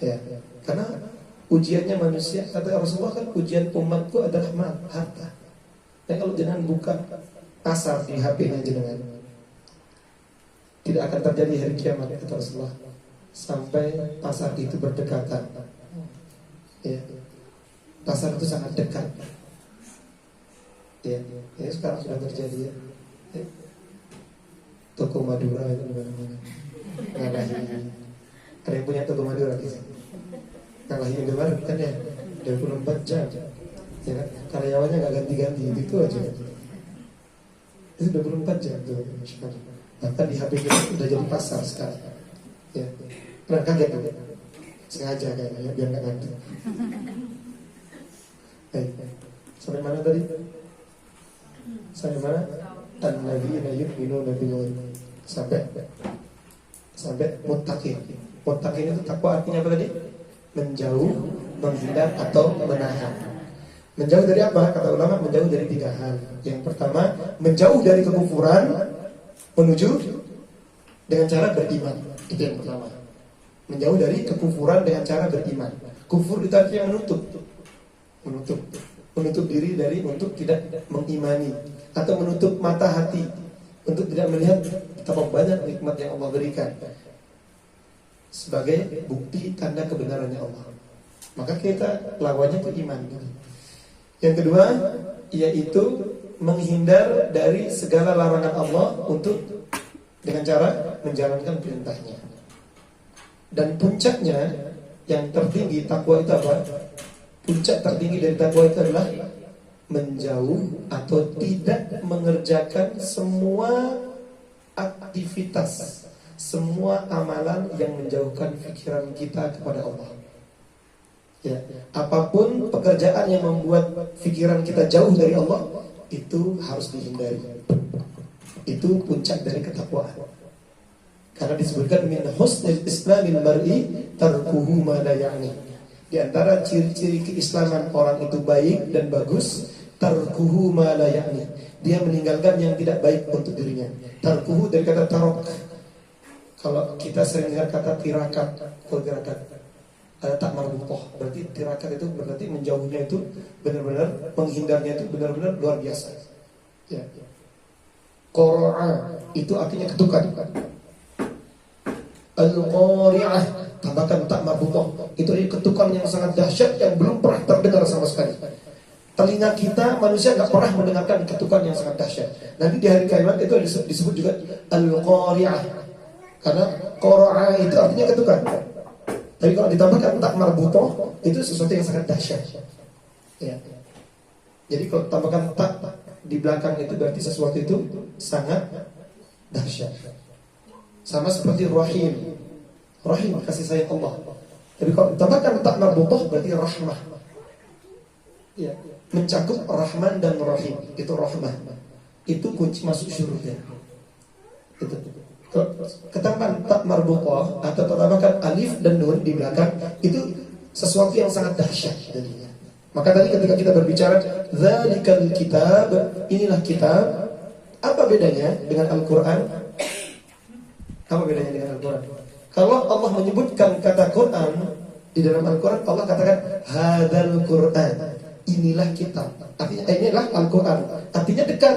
Speaker 2: Ya, karena ujiannya manusia, kata Rasulullah kan, ujian umatku adalah harta. Dan kalau jangan buka pasar di HP-nya jenengan, tidak akan terjadi hari kiamat, kata Rasulullah, sampai pasar itu berdekatan. Ya, pasar itu sangat dekat. Ya, ini sekarang sudah terjadi ya. Ya. Toko Madura itu mana-mana. Ada yang punya toko Madura di sini. Ngalahin Indomaret kan ya, 24 jam. Ya kan? Karyawannya nggak ganti-ganti, itu aja. Itu 24 jam tuh. Bahkan di HP kita udah jadi pasar sekarang. Ya, pernah kaget kan? Sengaja kayaknya ya, biar nggak ganti. Baik, sampai mana tadi? Sampai mana? An-nabiyina yu'minuna bil-ghaib. Sampai muttaqin. Muttaqin itu takwa artinya apa tadi? Menjauh, menghindar atau menahan. Menjauh dari apa? Kata ulama, menjauh dari 3 hal. Yang pertama, menjauh dari kekufuran menuju dengan cara beriman. Itu yang pertama. Menjauh dari kekufuran dengan cara beriman. Kufur itu artinya menutup diri dari untuk tidak mengimani, atau menutup mata hati untuk tidak melihat betapa banyak nikmat yang Allah berikan sebagai bukti tanda kebenarannya Allah. Maka kita lawannya itu iman. Yang kedua, yaitu menghindar dari segala larangan Allah untuk dengan cara menjalankan perintahnya. Dan puncaknya yang tertinggi takwa itu apa? Puncak tertinggi dari takwa itu adalah menjauh atau tidak mengerjakan semua aktivitas, semua amalan yang menjauhkan pikiran kita kepada Allah. Ya, apapun pekerjaan yang membuat pikiran kita jauh dari Allah, itu harus dihindari. Itu puncak dari ketakwaan. Karena disebutkan min husnil islamil mar'i tarkuhu ma la ya'ni. Di antara ciri-ciri keislaman orang itu baik dan bagus, tarkuhu ma la ya'ni. Dia meninggalkan yang tidak baik untuk dirinya. Tarkuhu dari kata tarok. Kalau kita sering dengar kata tirakat, pergerakan, ada tak marbutoh. Berarti tirakat itu berarti menjauhnya itu benar-benar, menghindarnya itu benar-benar luar biasa. Ya. Qara'a itu artinya ketukan. Al-qari'ah, tambahkan tak marbutoh, itu ketukan yang sangat dahsyat yang belum pernah terdengar sama sekali. Telinga kita manusia nggak pernah mendengarkan ketukan yang sangat dahsyat. Nanti di hari kiamat itu disebut juga al-qari'ah. Karena qara'a itu artinya ketukan. Tapi kalau ditambahkan tak marbutoh, itu sesuatu yang sangat dahsyat. Ya. Jadi kalau tambahkan tak di belakang itu berarti sesuatu itu sangat dahsyat. Sama seperti rahim. Rahim kasih sayang Allah. Tapi kalau ditambahkan tak marbutoh berarti rahmah. Ya. Mencakup Rahman dan Rahim. Itu rahmah. Itu kunci masuk surga. Itu. Ketambahan tak marbutoh atau tambahkan alif dan nun di belakang itu sesuatu yang sangat dahsyat jadinya. Maka tadi ketika kita berbicara dzalikal kitab, inilah kitab, apa bedanya dengan Al-Qur'an? Apa bedanya dengan Al-Qur'an? Kalau Allah menyebutkan kata Quran di dalam Al-Qur'an, Allah katakan hadzal Qur'an, inilah kitab. Artinya inilah Al-Qur'an. Artinya dekat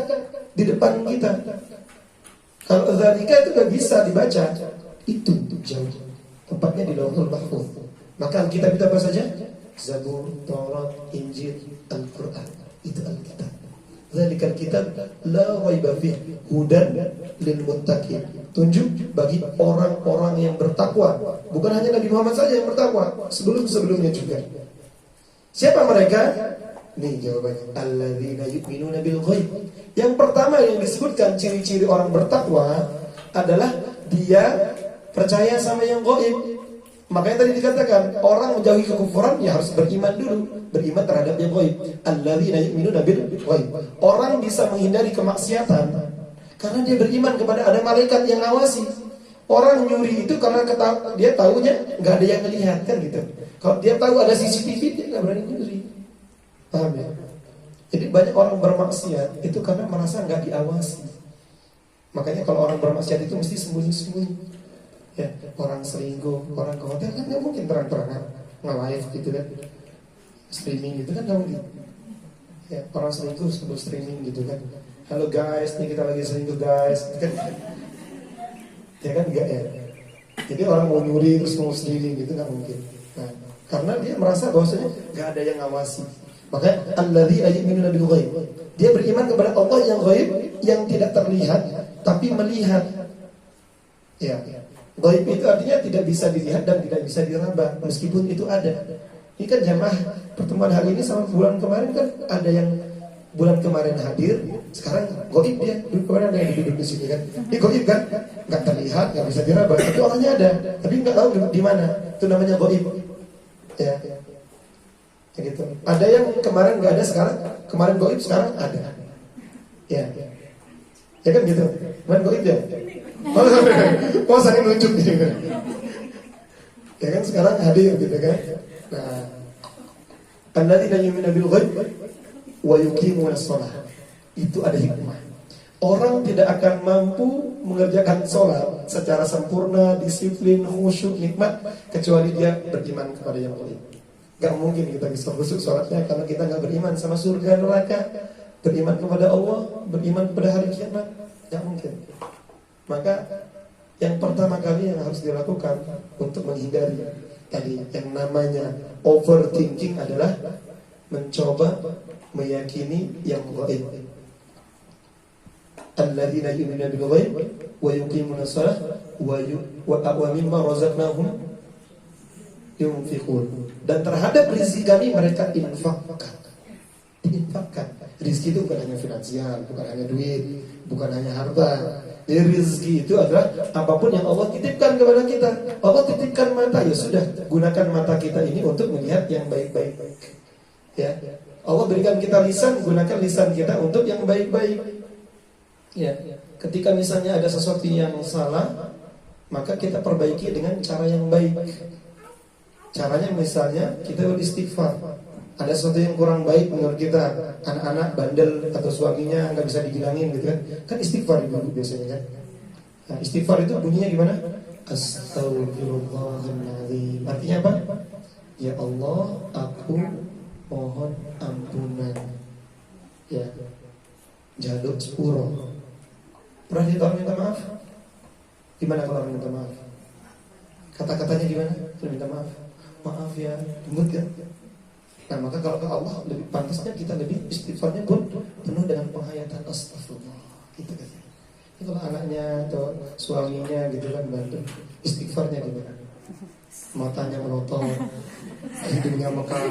Speaker 2: di depan kita. Kalau dzalika itu gak bisa dibaca, itu jauh. Tempatnya di Lauhul Mahfuz. Maka Alkitab itu apa saja? Zabur, Taurat, Injil, Al-Quran. Itu Alkitab. Dzalikal kitab la raiba fihi hudan lil muttaqin. Tunjuk bagi orang-orang yang bertakwa. Bukan hanya Nabi Muhammad saja yang bertakwa, sebelum-sebelumnya juga. Siapa mereka? Nih jawabannya. Alladzina yu'minuna bil ghaib. Yang pertama yang disebutkan ciri-ciri orang bertakwa adalah dia percaya sama yang gaib. Makanya tadi dikatakan orang menjauhi kekufuran ya harus beriman dulu, beriman terhadap yang gaib. Alladzina yu'minuna bil ghaib. Orang bisa menghindari kemaksiatan karena dia beriman kepada ada malaikat yang ngawasi. Orang nyuri itu karena dia tahunya nggak ada yang melihat kan gitu. Kalau dia tahu ada CCTV dia nggak berani nyuri. Paham ya? Jadi banyak orang bermaksiat itu karena merasa nggak diawasi. Makanya kalau orang bermaksiat itu mesti sembunyi-sembunyi. Ya, orang selingkuh, orang ke hotel kan nggak mungkin terang-terangan nge-live gitu kan, streaming gitu kan nggak mungkin. Ya, orang selingkuh sebelum streaming gitu kan. Halo guys, nih kita lagi selingkuh guys, gitu kan? Ya kan enggak ya. Jadi orang mau nyuri terus mau streaming gitu nggak mungkin. Nah, karena dia merasa bahwasanya nggak ada yang ngawasi. Maka alladzina yu'minuna bil ghaib. Dia beriman kepada Allah yang ghaib, yang tidak terlihat tapi melihat. Ya. Ghaib itu artinya tidak bisa dilihat dan tidak bisa diraba meskipun itu ada. Ini kan jamaah pertemuan hari ini sama bulan kemarin kan ada yang bulan kemarin hadir, sekarang ghaib dia. Dulu kemarin ada yang duduk di sini kan. Ini ghaib kan, nggak terlihat, nggak bisa diraba. Tapi orangnya ada, tapi nggak tahu di mana. Itu namanya ghaib. Ya. Gitu. Ada yang kemarin nggak ada sekarang, kemarin goib sekarang ada. Ya, ya kan gitu. Kemarin goib ya. Oh saling nunjuk gitu. Ya kan sekarang hadir gitu kan. Nah, alladzina yu'minuna bil ghaib wa yuqimuna shalah. Itu ada hikmah. Orang tidak akan mampu mengerjakan sholat secara sempurna, disiplin, khusyuk, nikmat kecuali dia beriman kepada yang ghaib. Gak mungkin kita bisa khusyuk sholatnya kalau kita gak beriman sama surga neraka, beriman kepada Allah, beriman kepada hari kiamat. Gak mungkin. Maka yang pertama kali yang harus dilakukan untuk menghindari tadi yang namanya overthinking adalah mencoba meyakini yang gaib. Alladzina yu'minuna bil ghaib wa yuqimuna shalah wa mimma razaqnahum yunfiqun. Dan terhadap rezeki kami mereka infakkan. Rezeki itu bukan hanya finansial, bukan hanya duit, bukan hanya harta. Jadi rezeki itu adalah apapun yang Allah titipkan kepada kita. Allah titipkan mata, ya sudah, gunakan mata kita ini untuk melihat yang baik-baik. Ya. Allah berikan kita lisan, gunakan lisan kita untuk yang baik-baik. Ya. Ketika misalnya ada sesuatu yang salah, maka kita perbaiki dengan cara yang baik. Caranya misalnya kita beristighfar. Ada sesuatu yang kurang baik menurut kita, anak-anak bandel atau suaminya nggak bisa dibilangin gitu kan. Kan istighfar itu biasanya kan. Nah, istighfar itu bunyinya gimana? Astaghfirullahaladzim. Artinya apa? Ya Allah, aku mohon ampunan. Ya, jaluk sepuro. Pernah lihat orang minta maaf? Gimana kalau orang minta maaf? Kata-katanya gimana? Kalau minta maaf, maaf ya, lembut kan? Nah maka kalau ke Allah lebih pantasnya kita lebih istighfarnya pun penuh dengan penghayatan astagfirullah. Gitu kan? Ini kalau anaknya atau suaminya gitu kan bantu istighfarnya gimana? Matanya melotot, hidungnya mekar,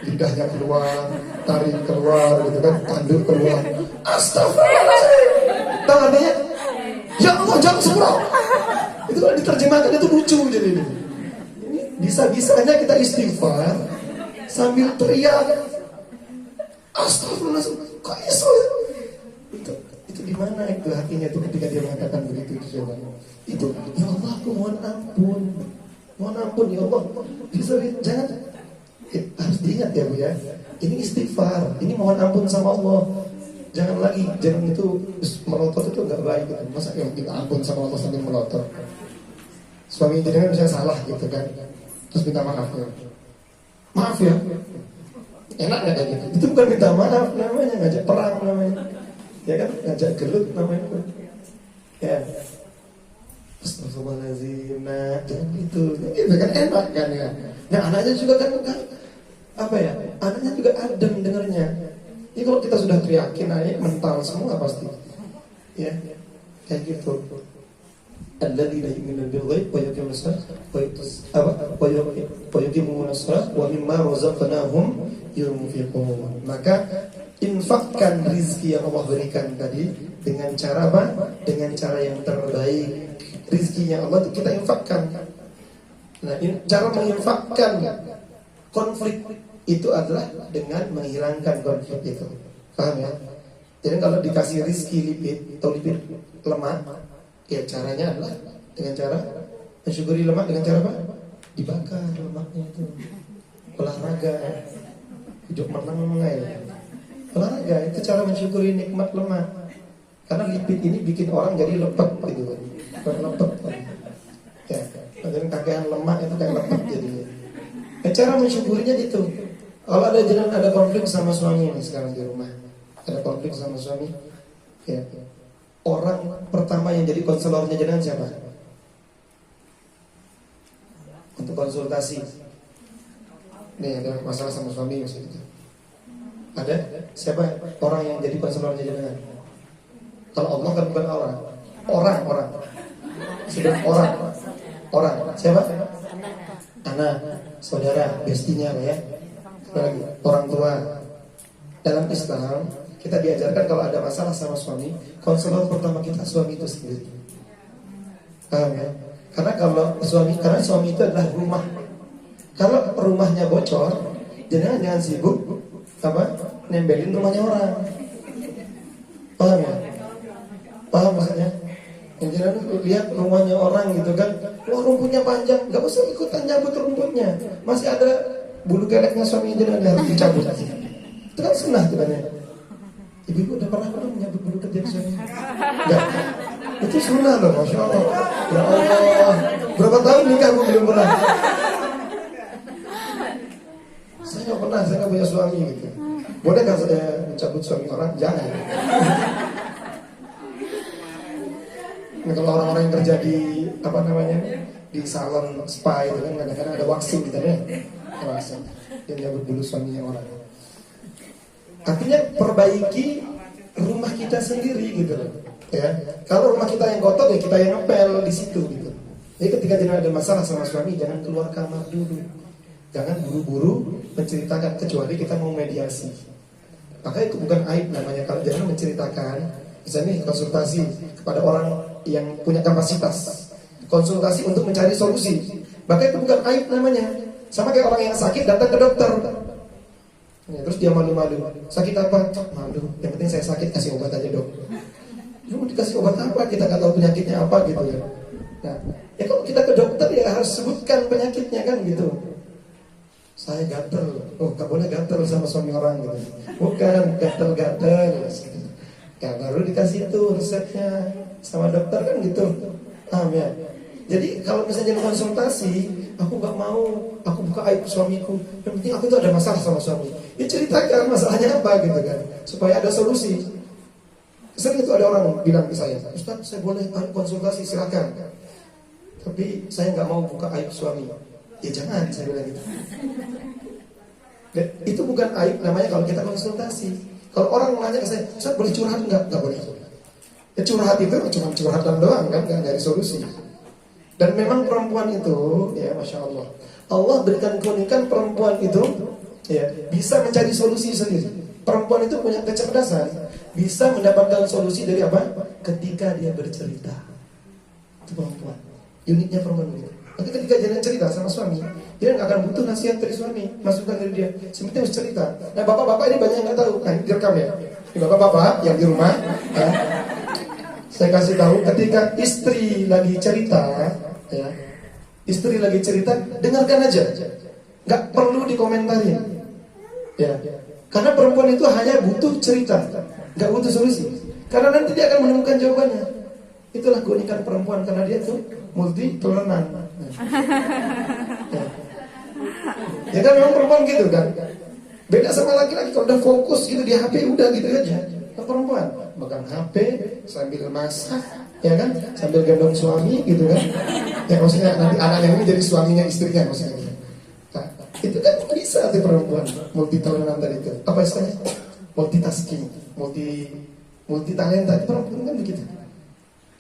Speaker 2: lidahnya keluar, taring keluar, gitu kan, tanduk keluar. Astagfirullahaladzim. Tahu artinya? Ya Allah jangan semua. Itu kalau diterjemahkan itu lucu jadi ini. Bisa-bisanya kita istighfar sambil teriak. Astagfirullahaladzim. Kok iso? Itu di mana itu hatinya itu ketika dia mengatakan begitu itu coba. Itu ya Allah aku mohon ampun. Mohon ampun ya Allah. Jangan harus diingat ya Bu ya. Ini istighfar. Ini mohon ampun sama Allah. Jangan itu melotot itu enggak baik gitu. Masa yang minta ampun sama Allah sambil melotot. Suami jenengan bisa salah gitu kan. Terus minta maaf ya. Maaf ya. Enak enggak kayak gitu? Itu bukan minta maaf namanya, ngajak perang namanya. Ya kan, ngajak gelut namanya. Ya. Astagfirullahaladzim. Nah, jangan gitu. Itu kan enak kan ya. Nah, anaknya juga kan apa ya? Anaknya juga adem dengarnya. Ini kalau kita sudah teriakin anaknya mental semua pasti. Ya. Kayak gitu. Alladzina yu'minuna bil ghaib wa yuqimuna shalah wa yuqimuna shalah wa mimma razaqnahum yunfiqun. Maka infakkan rizki yang Allah berikan tadi dengan cara apa? Dengan cara yang terbaik. Rizkinya Allah kita infakkan. Nah, cara menginfakkan konflik itu adalah dengan menghilangkan konflik itu. Paham ya? Jadi kalau dikasih rizki lipid atau lipid lemak, ya caranya adalah dengan cara mensyukuri lemak dengan cara apa? Dibakar lemaknya itu. Olahraga, hidup menengai. Olahraga itu cara mensyukuri nikmat lemak. Karena lipid ini bikin orang jadi lepet gitu kan. Lepet. Ya, jadi kakean lemak itu kayak lepet jadinya. Cara mensyukurinya itu. Kalau ada konflik sama suami nih sekarang di rumah. Ada konflik sama suami. Ya. Orang pertama yang jadi konselornya jenengan siapa? Untuk konsultasi. Nih ada masalah sama suami misalnya. Ada siapa orang yang jadi konselornya jenengan? Kalau Allah kan bukan orang. Orang. Sudah orang. Siapa? Anak, saudara, bestinya ya. Orang tua. Dalam Islam kita diajarkan kalau ada masalah sama suami, konselor pertama kita suami itu sendiri. Paham ya? Karena suami itu adalah rumah. Kalau rumahnya bocor, jangan sibuk nembelin rumahnya orang. Paham ya? Paham maksudnya? Jangan lihat rumahnya orang gitu kan, wah rumputnya panjang, nggak usah ikutan cabut rumputnya. Masih ada bulu keleknya suami jangan harus dicabut. Itu kan sunnah tuh kan ya. Ibu udah pernah belum nyabut bulu ketiak suami? Enggak. Itu sunnah loh, Masya Allah. Ya Allah, berapa tahun nikah aku belum pernah. Saya nggak pernah, saya nggak punya suami gitu. Boleh nggak saya mencabut suami orang? Jangan. Nah, kalau orang-orang yang kerja di di salon spa itu kan kadang-kadang ada waxing gitu ya, waxing. Dia nyabut bulu suaminya orang. Artinya perbaiki rumah kita sendiri gitu loh. Ya, kalau rumah kita yang kotor ya kita yang ngepel di situ gitu. Jadi ketika jangan ada masalah sama suami jangan keluar kamar dulu. Jangan buru-buru menceritakan kecuali kita mau mediasi. Maka itu bukan aib namanya kalau jangan menceritakan. Misalnya konsultasi kepada orang yang punya kapasitas. Konsultasi untuk mencari solusi. Maka itu bukan aib namanya. Sama kayak orang yang sakit datang ke dokter. Ya, terus dia malu-malu. Sakit apa? Malu. Yang penting saya sakit, kasih obat aja dok. Lu mau dikasih obat apa? Kita nggak tahu penyakitnya apa gitu ya. Nah, Ya kalau kita ke dokter ya harus sebutkan penyakitnya kan gitu. Saya gatel, oh gak boleh gatel sama suami orang gitu. Bukan gatel-gatel gitu. Ya baru dikasih itu resepnya sama dokter kan gitu. Paham ya? Jadi kalau misalnya konsultasi, aku gak mau, aku buka aib suamiku. Yang penting aku itu ada masalah sama suami. Ya ceritakan masalahnya apa gitu kan, supaya ada solusi. Sering itu ada orang bilang ke saya, Ustaz saya boleh konsultasi silakan. Tapi saya nggak mau buka aib suami. Ya jangan, saya bilang gitu. Dan itu bukan aib namanya kalau kita konsultasi. Kalau orang nanya ke saya, Ustaz boleh curhat nggak? Nggak boleh. Ya curhat itu cuma curhatan doang kan, nggak dari solusi. Dan memang perempuan itu, ya masya Allah, Allah berikan keunikan perempuan itu, ya bisa mencari solusi sendiri. Perempuan itu punya kecerdasan, bisa mendapatkan solusi dari apa? Ketika dia bercerita. Itu perempuan. Uniknya perempuan begitu. Nanti ketika dia cerita sama suami, dia nggak akan butuh nasihat dari suami, masukan dari dia. Sebenarnya harus cerita. Nah bapak-bapak ini banyak yang nggak tahu. Nah direkam ya. Ini bapak-bapak yang di rumah. Ya. Saya kasih tahu ketika istri lagi cerita, ya, istri lagi cerita, dengarkan aja, nggak perlu dikomentarin, ya, karena perempuan itu hanya butuh cerita, nggak butuh solusi, karena nanti dia akan menemukan jawabannya. Itulah keunikan perempuan karena dia tuh multi toleran. Ya kan memang perempuan gitu kan, beda sama laki-laki kalau udah fokus gitu di HP udah gitu aja. Perempuan makan HP sambil masak, ya kan, sambil gendong suami gitu kan, ya maksudnya nanti anaknya ini jadi suaminya istrinya maksudnya. Nah, itu kan bisa tuh perempuan multi talentan tadi itu apa istilahnya, multitasking, multi talenta. Perempuan kan begitu.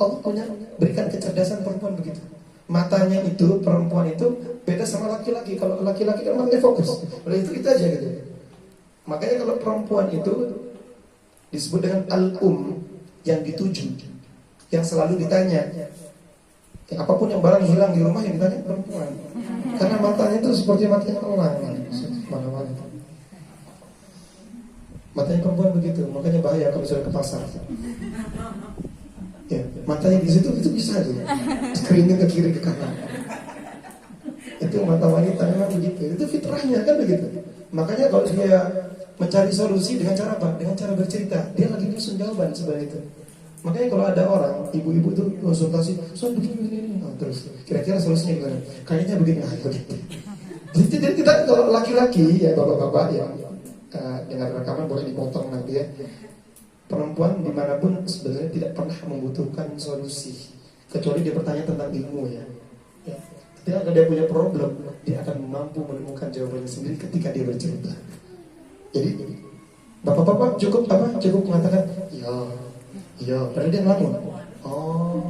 Speaker 2: Allah punya berikan kecerdasan perempuan begitu. Matanya itu perempuan itu beda sama laki-laki. Kalau laki-laki kan matanya fokus, oleh itu aja gitu. Makanya kalau perempuan itu disebut dengan yang dituju, yang selalu ditanya. Ya, apapun yang barang hilang di rumah yang ditanya perempuan. Karena matanya itu seperti matanya orang. Mana-mana. Matanya perempuan begitu, makanya bahaya kalau sudah ke pasar. Ya, matanya di situ itu bisa aja. Screening ke kiri ke kanan. Itu mata wanita memang begitu. Itu fitrahnya kan begitu. Makanya kalau dia mencari solusi dengan cara apa? Dengan cara bercerita. Dia lagi nyusun jawaban sebenarnya itu. Makanya kalau ada orang, ibu-ibu itu konsultasi, so begini, nah, terus kira-kira solusinya gimana? Kayaknya begini, begitu. Jadi kita kalau laki-laki ya bapak-bapak ya dengan rekaman boleh dipotong nanti ya. Perempuan dimanapun sebenarnya tidak pernah membutuhkan solusi kecuali dia bertanya tentang ilmu ya. Ketika dia punya problem, dia akan mampu menemukan jawabannya sendiri ketika dia bercerita. Jadi bapak-bapak cukup mengatakan iya, padahal dia ngelamun. Oh,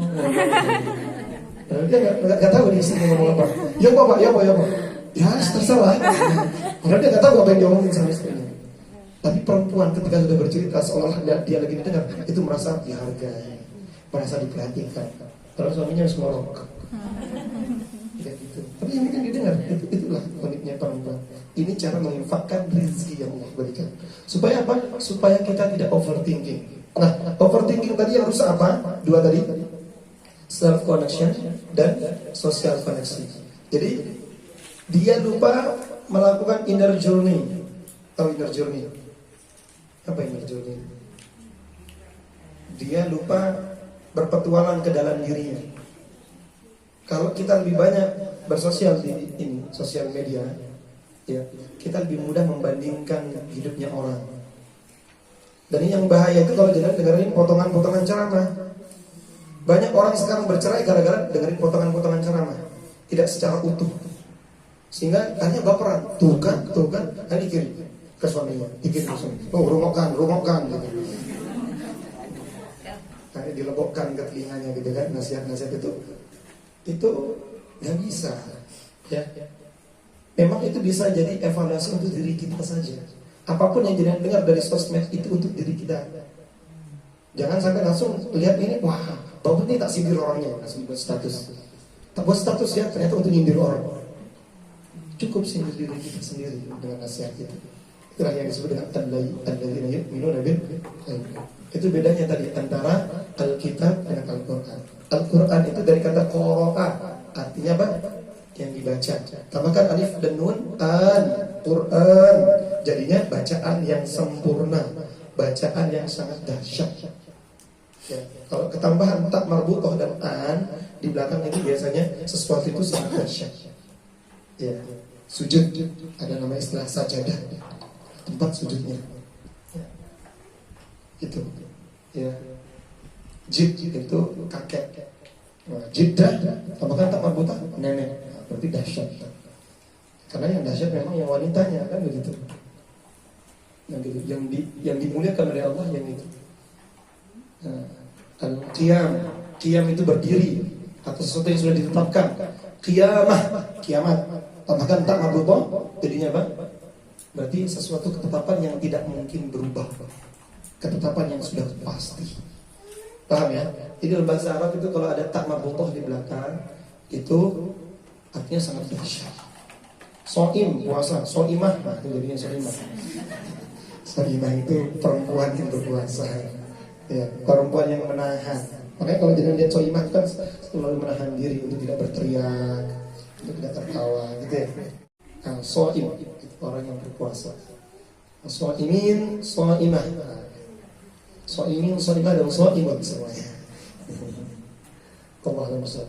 Speaker 2: padahal dia nggak tahu di sini ngomong apa. Ya pak. Ya terserah. Padahal dia nggak tahu apa yang dia ngomongin sama istrinya. Tapi perempuan ketika sudah bercerita seolah dia lagi didengar, itu merasa dihargai, merasa diperhatikan. Kalau suaminya harus ngorok. Ya gitu. Tapi yang penting didengar. Itulah uniknya perempuan. Ini cara menginfakkan rezeki yang Allah berikan. Supaya apa? Supaya kita tidak overthinking. Nah, overthinking tadi yang rusak apa? Dua tadi. Self connection dan social connection. Jadi dia lupa melakukan inner journey. Tahu inner journey? Apa inner journey? Dia lupa berpetualang ke dalam dirinya. Kalau kita lebih banyak bersosial di ini, sosial media, ya, kita lebih mudah membandingkan hidupnya orang. Dan ini yang bahaya itu kalau dengerin potongan-potongan ceramah. Banyak orang sekarang bercerai gara-gara dengerin potongan-potongan ceramah, tidak secara utuh. Sehingga akhirnya baperan. Tuh kan, dikirim ke suaminya, dikirim ke suaminya. Oh, rungokkan gitu. Nah, dilebokkan ke telinganya gitu kan, nasihat-nasihat itu nggak bisa, ya. Memang itu bisa jadi evaluasi untuk diri kita saja. Apapun yang jangan dengar dari sosmed itu untuk diri kita. Jangan sampai langsung lihat ini, wah, bagus nih tak sindir orangnya, langsung buat status. Tak buat status ya, ternyata untuk nyindir orang. Cukup sindir diri kita sendiri dengan nasihat itu. Itulah yang disebut dengan alladzina yu'minuna bil ghaib. Itu bedanya tadi antara Alkitab dengan Al-Quran. Al-Quran itu dari kata qara'a. artinya apa? Yang dibaca. Tambahkan alif dan nun, Quran. Jadinya bacaan yang sempurna, bacaan yang sangat dahsyat. Ya, kalau ketambahan tak marbutoh dan di belakang ini biasanya sesuatu itu sangat dahsyat. Ya, sujud ada nama istilah sajadah, tempat sujudnya. Ya. Itu. Ya. Jid itu kakek. Nah, jiddah tambahkan tak marbutoh nenek. Nah, berarti dahsyat. Karena yang dahsyat memang yang wanitanya kan begitu. Yang dimuliakan oleh Allah yang itu. Qiyam itu berdiri atau sesuatu yang sudah ditetapkan. Kiamat. Tambahkan tak marbutoh, jadinya apa? Berarti sesuatu ketetapan yang tidak mungkin berubah. Ketetapan yang sudah pasti. Paham ya? Jadi dalam bahasa Arab itu kalau ada tak marbutoh di belakang, itu artinya sangat dahsyat. Soim, puasa, soimah, nah itu jadinya soimah. Soimah itu perempuan yang berpuasa. Ya, perempuan yang menahan. Makanya kalau jangan lihat soimah kan selalu menahan diri untuk tidak berteriak, untuk tidak tertawa, gitu ya. Nah, soim itu orang yang berpuasa. Soimin, soimah. Soimin, soimah dan soimah semuanya.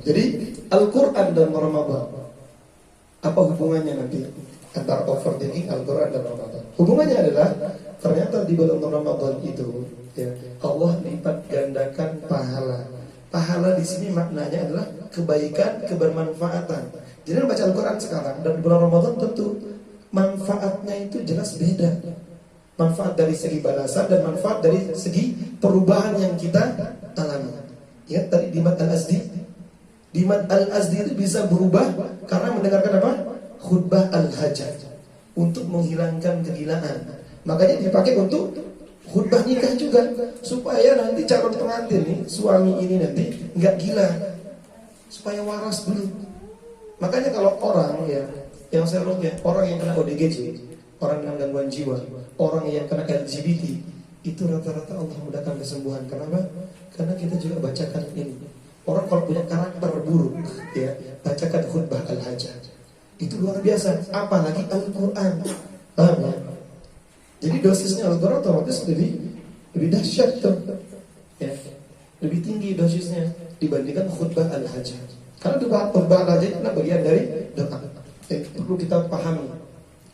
Speaker 2: Jadi Al-Quran dan Ramadan, apa hubungannya nanti antara overthinking Al-Quran dan Ramadan? Hubungannya adalah ternyata di bulan Ramadan itu ya, Allah lipat gandakan pahala. Pahala di sini maknanya adalah kebaikan, kebermanfaatan. Jadi baca Al-Quran sekarang dan di bulan Ramadan tentu manfaatnya itu jelas beda. Manfaat dari segi balasan dan manfaat dari segi perubahan yang kita alami. Ya, tadi Dimad Al-Azdi. Dimad Al-Azdi itu bisa berubah karena mendengarkan apa? Khutbah Al-Hajjah untuk menghilangkan kegilaan. Makanya dipakai untuk khutbah nikah juga supaya nanti calon pengantin nih, suami ini nanti nggak gila, supaya waras dulu. Makanya kalau orang ya, yang saya lihat ya, orang yang kena ODGJ, orang dengan gangguan jiwa, orang yang kena LGBT, itu rata-rata Allah mudahkan kesembuhan. Kenapa? Karena kita juga bacakan ini. Orang kalau punya karakter buruk, ya, bacakan khutbah Al-Hajjah. Itu luar biasa. Apalagi Al-Quran. Paham ya? Jadi dosisnya Al-Quran otomatis lebih dahsyat tuh. Ya. Lebih tinggi dosisnya dibandingkan khutbah Al-Hajjah. Karena khutbah Al-Hajjah itu adalah bagian dari doa. Perlu kita pahami.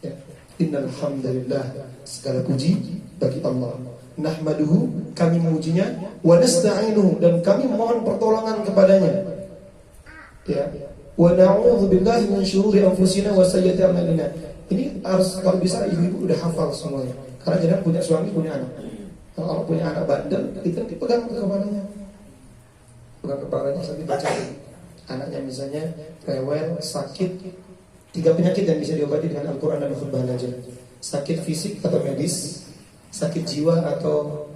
Speaker 2: Ya. Innal hamdalillah, segala puji bagi Allah. Nahmaduhu, kami memujinya, wa nasta'inuhu, dan kami mohon pertolongan kepadanya. Ya. Wa na'udzu billahi min syururi anfusina wa sayyiati a'malina. Ini harus, kalau bisa ibu-ibu udah hafal semuanya. Karena jangan punya suami, punya anak. Kalau punya anak bandel, itu dipegang ke kepalanya. Pegang kepalanya sambil baca. Anaknya misalnya rewel, sakit, 3 penyakit yang bisa diobati dengan Al-Quran dan khutbah Al-Hajjah. Sakit fisik atau medis, sakit jiwa atau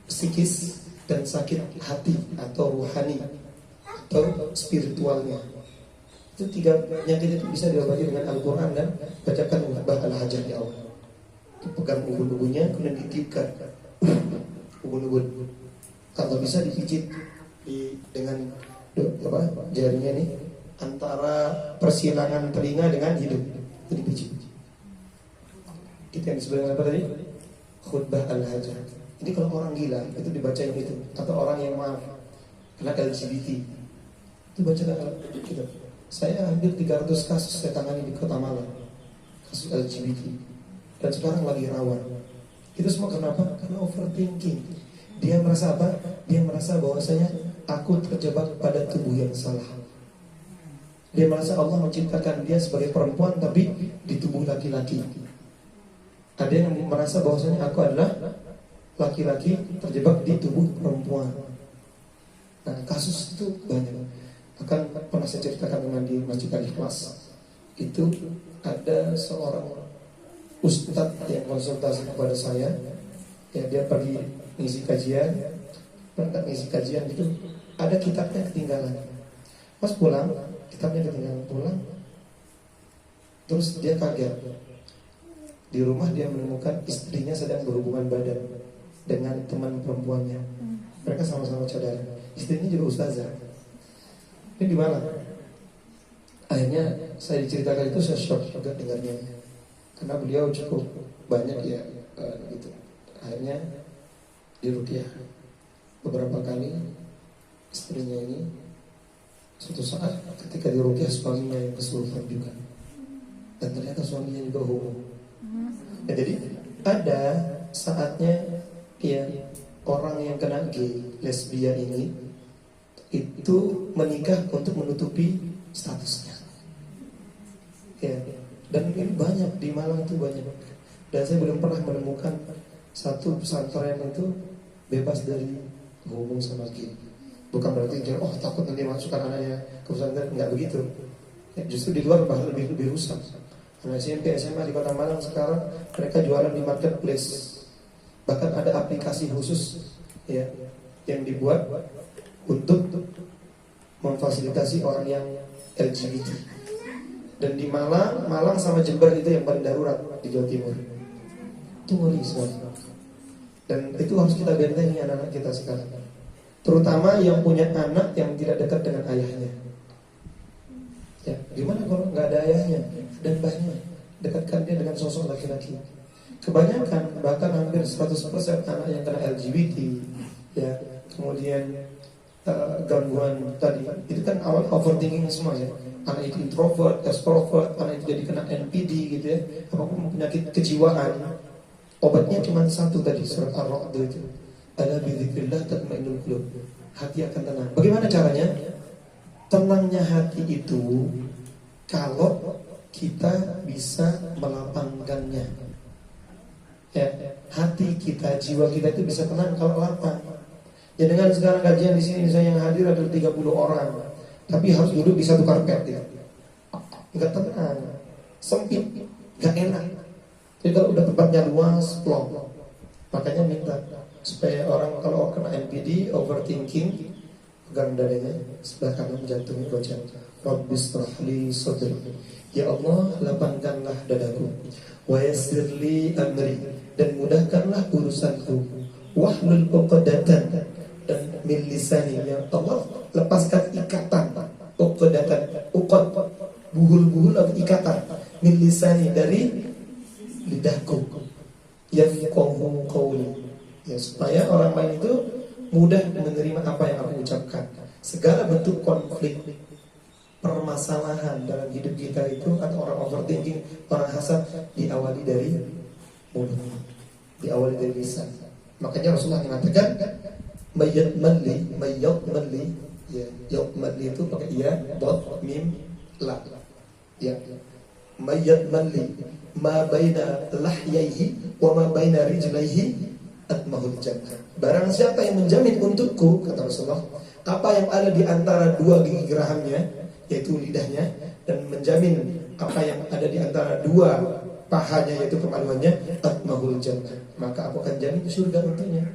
Speaker 2: psikis, dan sakit hati atau ruhani atau spiritualnya. Itu 3 penyakit itu bisa diobati dengan Al-Quran dan bacakan khutbah Al-Hajjah di awal. Dipegang ubun-ubunnya, kemudian ditiupkan ubun-ubun. Kalau bisa dipijit dengan jarinya nih antara persilangan telinga dengan hidung, itu dipijit. Itu yang disebut apa tadi? Khutbah Al-Hajjah. Jadi kalau orang gila itu dibacain itu, atau orang yang maaf kena LGBT itu bacakan gitu. Saya hampir 300 kasus saya tangani di Kota Malang, kasus LGBT, dan sekarang lagi rawan. Itu semua kenapa? Karena overthinking. Dia merasa apa? Dia merasa bahwasanya aku terjebak pada tubuh yang salah. Dia merasa Allah menciptakan dia sebagai perempuan tapi di tubuh laki-laki. Ada yang merasa bahwasanya aku adalah laki-laki terjebak di tubuh perempuan. Nah, kasus itu banyak. Bahkan pernah saya ceritakan dengan di Masjid Al-Ikhlas. Itu ada seorang ustadz yang konsultasi kepada saya. Ya, dia pergi ngisi kajian. Berangkat ngisi kajian itu ada kitabnya ketinggalan. Pas pulang, kitabnya ketinggalan pulang. Terus dia kaget. Di rumah dia menemukan istrinya sedang berhubungan badan dengan teman perempuannya. Mereka sama-sama saudara. Istrinya juga ustazah. Ini di mana? Akhirnya saya diceritakan itu, saya shock juga dengarnya, karena beliau cukup banyak ya gitu. Akhirnya diruqyah beberapa kali istrinya ini. Suatu saat ketika diruqyah suaminya yang kesurupan juga, dan ternyata suaminya juga homo. Ya, jadi ada saatnya ya orang yang kena gay, lesbian ini itu menikah untuk menutupi statusnya. Ya, dan ini banyak di Malang itu banyak. Dan saya belum pernah menemukan satu pesantren itu bebas dari homo sama gay. Bukan berarti dia takut nanti masukkan anaknya ke pesantren, enggak begitu. Ya, justru di luar bahkan lebih rusak. Karena SMP, SMA di Kota Malang sekarang mereka jualan di marketplace. Bahkan ada aplikasi khusus ya yang dibuat untuk memfasilitasi orang yang LGBT. Dan di Malang sama Jember itu yang paling darurat di Jawa Timur. Itu ngeri semua. Dan itu harus kita bentengi anak-anak kita sekarang. Terutama yang punya anak yang tidak dekat dengan ayahnya. Ya, gimana kalau nggak ada ayahnya dan mbahnya? Dekatkan dia dengan sosok laki-laki. Kebanyakan, bahkan hampir 100% anak yang kena LGBT, ya, kemudian gangguan tadi, itu kan awal overthinking semua ya. Anak itu introvert, extrovert, anak itu jadi kena NPD gitu ya, apapun penyakit kejiwaan. Obatnya cuma satu tadi, surat Ar-Ra'd itu. Ala bidzikrillah tatma'innul qulub. Hati akan tenang. Bagaimana caranya? Tenangnya hati itu kalau kita bisa melapangkannya. Ya, hati kita, jiwa kita itu bisa tenang kalau lapang. Ya, dengan sekarang kajian di sini misalnya yang hadir ada 30 orang, tapi harus duduk di satu karpet ya. Enggak tenang, sempit, enggak enak. Jadi kalau udah tempatnya luas, plong. Makanya minta supaya orang kalau kena NPD, overthinking, pegang dadanya sebelah kanan jantungnya, baca Rabbis rahli sadri. Ya Allah, lapangkanlah dadaku. Wa yassirli amri, dan mudahkanlah urusanku. Wahlul 'uqdatan, dan min lisani, ya Allah, lepaskan ikatan. Uqdatan, uqad, buhul-buhul atau ikatan, min lisani, dari lidahku. Yafqahu qawli, ya, supaya orang lain itu mudah menerima apa yang aku ucapkan. Segala bentuk konflik, permasalahan dalam hidup kita itu, atau orang overthinking, orang hasad, diawali dari mulut, diawali dari lisan. Makanya Rasulullah mengatakan mayyat manli, ya, yaut manli itu pakai ya, dot, mim, la, ya, mayyat manli ma baina lahyaihi wa ma baina rijlaihi atmahul jannah. Barang siapa yang menjamin untukku, kata Rasulullah, apa yang ada di antara dua gigi gerahamnya, yaitu lidahnya, dan menjamin apa yang ada di antara dua pahanya, yaitu kemaluannya, atmahul jannah, maka aku akan jamin surga untuknya.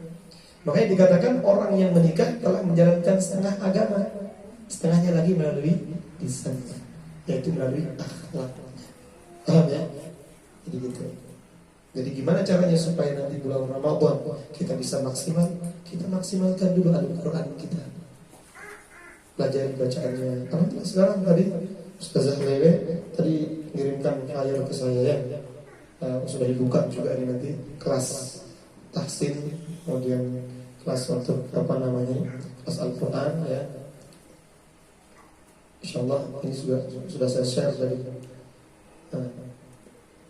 Speaker 2: Makanya dikatakan orang yang menikah telah menjalankan setengah agama, setengahnya lagi melalui lisannya, yaitu melalui akhlaknya. Paham ya? Jadi gitu. Jadi gimana caranya supaya nanti bulan Ramadan kita bisa maksimal? Kita maksimalkan dulu Al-Quran kita, pelajari bacaannya. Alhamdulillah sekarang tadi Ustazah Lewe tadi ngirimkan flyer ke saya ya. Sudah dibuka juga ini nanti kelas tahsin, kemudian kelas untuk apa namanya, kelas Al-Quran ya. Insyaallah ini sudah saya share tadi.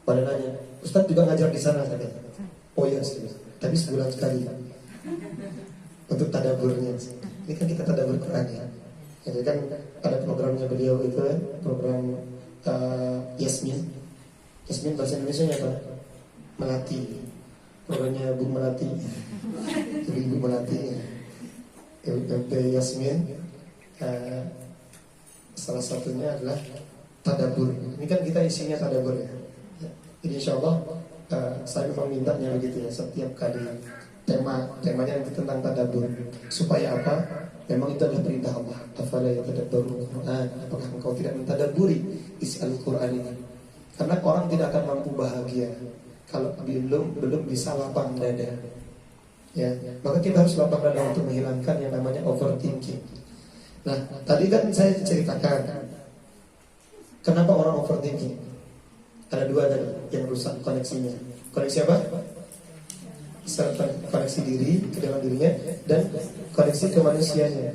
Speaker 2: Pada nanya, Ustaz juga ngajar di sana katanya. Oh iya, tapi sebulan sekali untuk tadaburnya. Ini kan kita tadabur Quran ya. Jadi kan ada programnya beliau itu ya, program Yasmin. Yasmin bahasa Indonesia apa? Melati. Programnya Bu Melati. Jadi Bu Melati. LP Yasmin. Salah satunya adalah tadabur. Ini kan kita isinya tadabur ya. Jadi insyaallah saya memang mintanya begitu ya, setiap kali temanya nanti tentang tadabbur. Supaya apa? Memang itu adalah perintah Allah. Afala yatadabbarul Quran? Apakah engkau tidak mentadabburi isi Al-Quran ini? Karena orang tidak akan mampu bahagia kalau belum bisa lapang dada. Ya, maka kita harus lapang dada untuk menghilangkan yang namanya overthinking. Nah, tadi kan saya ceritakan Kenapa orang overthinking? Ada dua tadi yang rusak koneksinya. Koneksi apa? Koneksi diri ke dalam dirinya dan koneksi ke manusianya.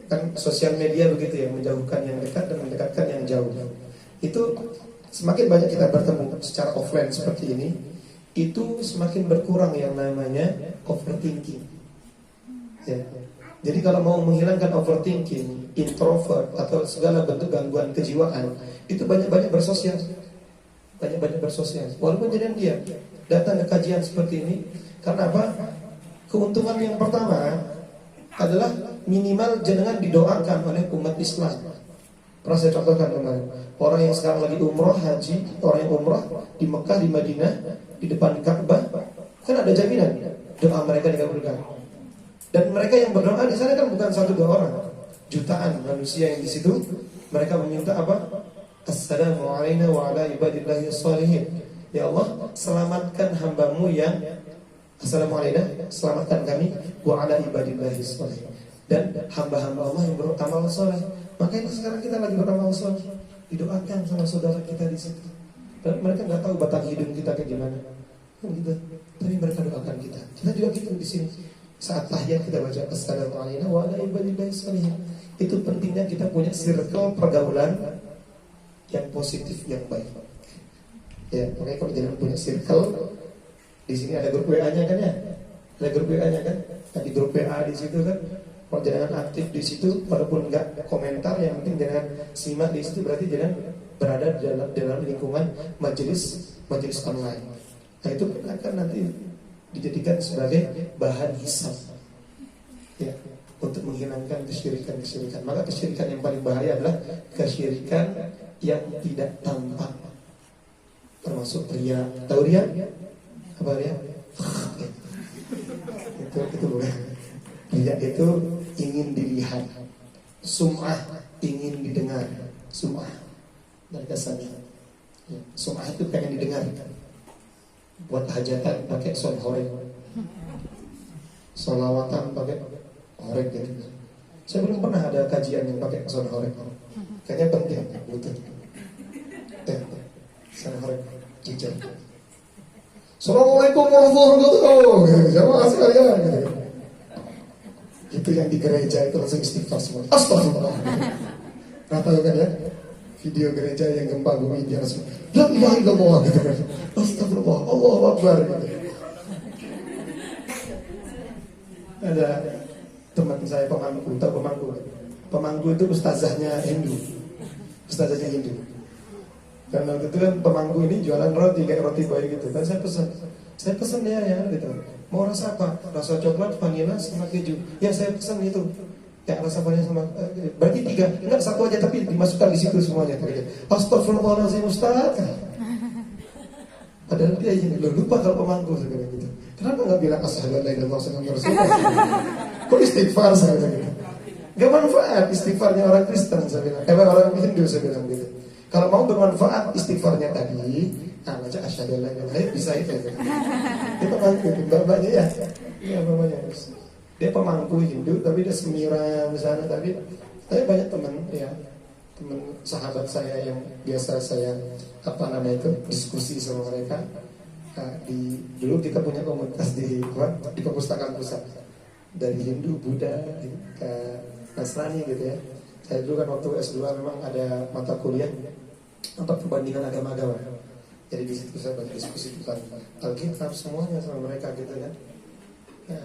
Speaker 2: Kan sosial media begitu ya, menjauhkan yang dekat dan mendekatkan yang jauh. Itu semakin banyak kita bertemu secara offline seperti ini, itu semakin berkurang yang namanya overthinking. Ya. Jadi kalau mau menghilangkan overthinking, introvert atau segala bentuk gangguan kejiwaan, itu banyak-banyak bersosial. Banyak-banyak bersosial. Walaupun jangan dia datang ke kajian seperti ini, karena apa? Keuntungan yang pertama adalah minimal jenengan didoakan oleh umat Islam. Pernah saya contohkan kemarin, orang yang sekarang lagi umroh haji, orang yang umroh di Mekah, di Madinah, di depan Ka'bah, kan ada jaminan doa mereka dikabulkan. Dan mereka yang berdoa di sana kan bukan satu dua orang, jutaan manusia yang di situ. Mereka meminta apa? Assalamualaikum wa ala ibadillahi sholihin. Ya Allah, selamatkan hambamu yang Assalamualaikum, selamatkan kami wa ala ibadillahi sholihin. Dan hamba-hamba Allah yang beramal soleh. Makanya sekarang kita lagi beramal soleh, didoakan sama saudara kita di situ. Dan mereka nggak tahu batang hidung kita kayak gimana, gitu. Tapi mereka doakan kita. Kita juga gitu di sini. Saat tahiyat kita baca Assalamualaikum wa ala ibadillahi sholihin. Itu pentingnya kita punya circle pergaulan yang positif, yang baik. Ya, makanya kalau jangan punya circle, di sini ada grup WA-nya kan ya? Ada grup WA-nya kan? Nah, di grup WA di situ kan, kalau jangan aktif di situ, walaupun enggak komentar, yang penting jangan simak di situ, berarti jangan berada dalam lingkungan majelis online. Nah, itu akan nanti dijadikan sebagai bahan hisab, ya, untuk menghilangkan kesyirikan. Maka kesyirikan yang paling bahaya adalah kesyirikan yang tidak tampak, termasuk ria. Tahu ria? Apa ria? Itu bukan. Ria itu ingin dilihat, sum'ah ingin didengar, sum'ah dari dasarnya. Ya, sum'ah itu pengen didengar. Buat hajatan pakai son horeg, solawatan pakai horeg gitu. Saya belum pernah ada kajian yang pakai son horeg. Kayaknya penting, betul. Son horeg, jujur. Assalamualaikum warahmatullahi wabarakatuh. Jamaah sekalian. Itu yang di gereja itu langsung istighfar semua. Astagfirullah. Nah, tahu kan ya? Video gereja yang gempa bumi dia langsung la ilaha illallah gitu kan. Astagfirullah, Allahu Akbar gitu. Ada teman saya pemangku itu ustazahnya Hindu. Dan waktu itu kan pemangku ini jualan roti kayak roti boy gitu. Dan saya pesan ya gitu. Mau rasa apa? Rasa coklat, vanila, sama keju. Ya saya pesan itu. Ya rasa vanila sama berarti 3. Enggak, 1 aja tapi dimasukkan di situ semuanya. Astagfirullahaladzim Ustaz. Padahal dia ini lupa kalau pemangku sebenarnya gitu. Kenapa enggak bilang asyhadu an la ilaha illallah? Kok istighfar saya gitu. Enggak manfaat istighfarnya orang Kristen saya bilang. Orang Hindu saya bilang gitu. Kalau mau bermanfaat istighfarnya tadi, baca asyhadu an la ilaha illallah bisa itu. Dia pemangku, bapaknya ya. Iya bapaknya. Dia pemangku Hindu tapi dia semiran di sana tadi. Saya banyak teman sahabat saya yang biasa saya diskusi sama mereka. Dulu kita punya komunitas di perpustakaan pusat dari Hindu, Buddha, ke Nasrani gitu ya. Saya dulu kan waktu S2 memang ada mata kuliah untuk perbandingan agama-agama. Jadi di situ saya banyak diskusi tentang Alkitab semuanya sama mereka gitu kan. Ya,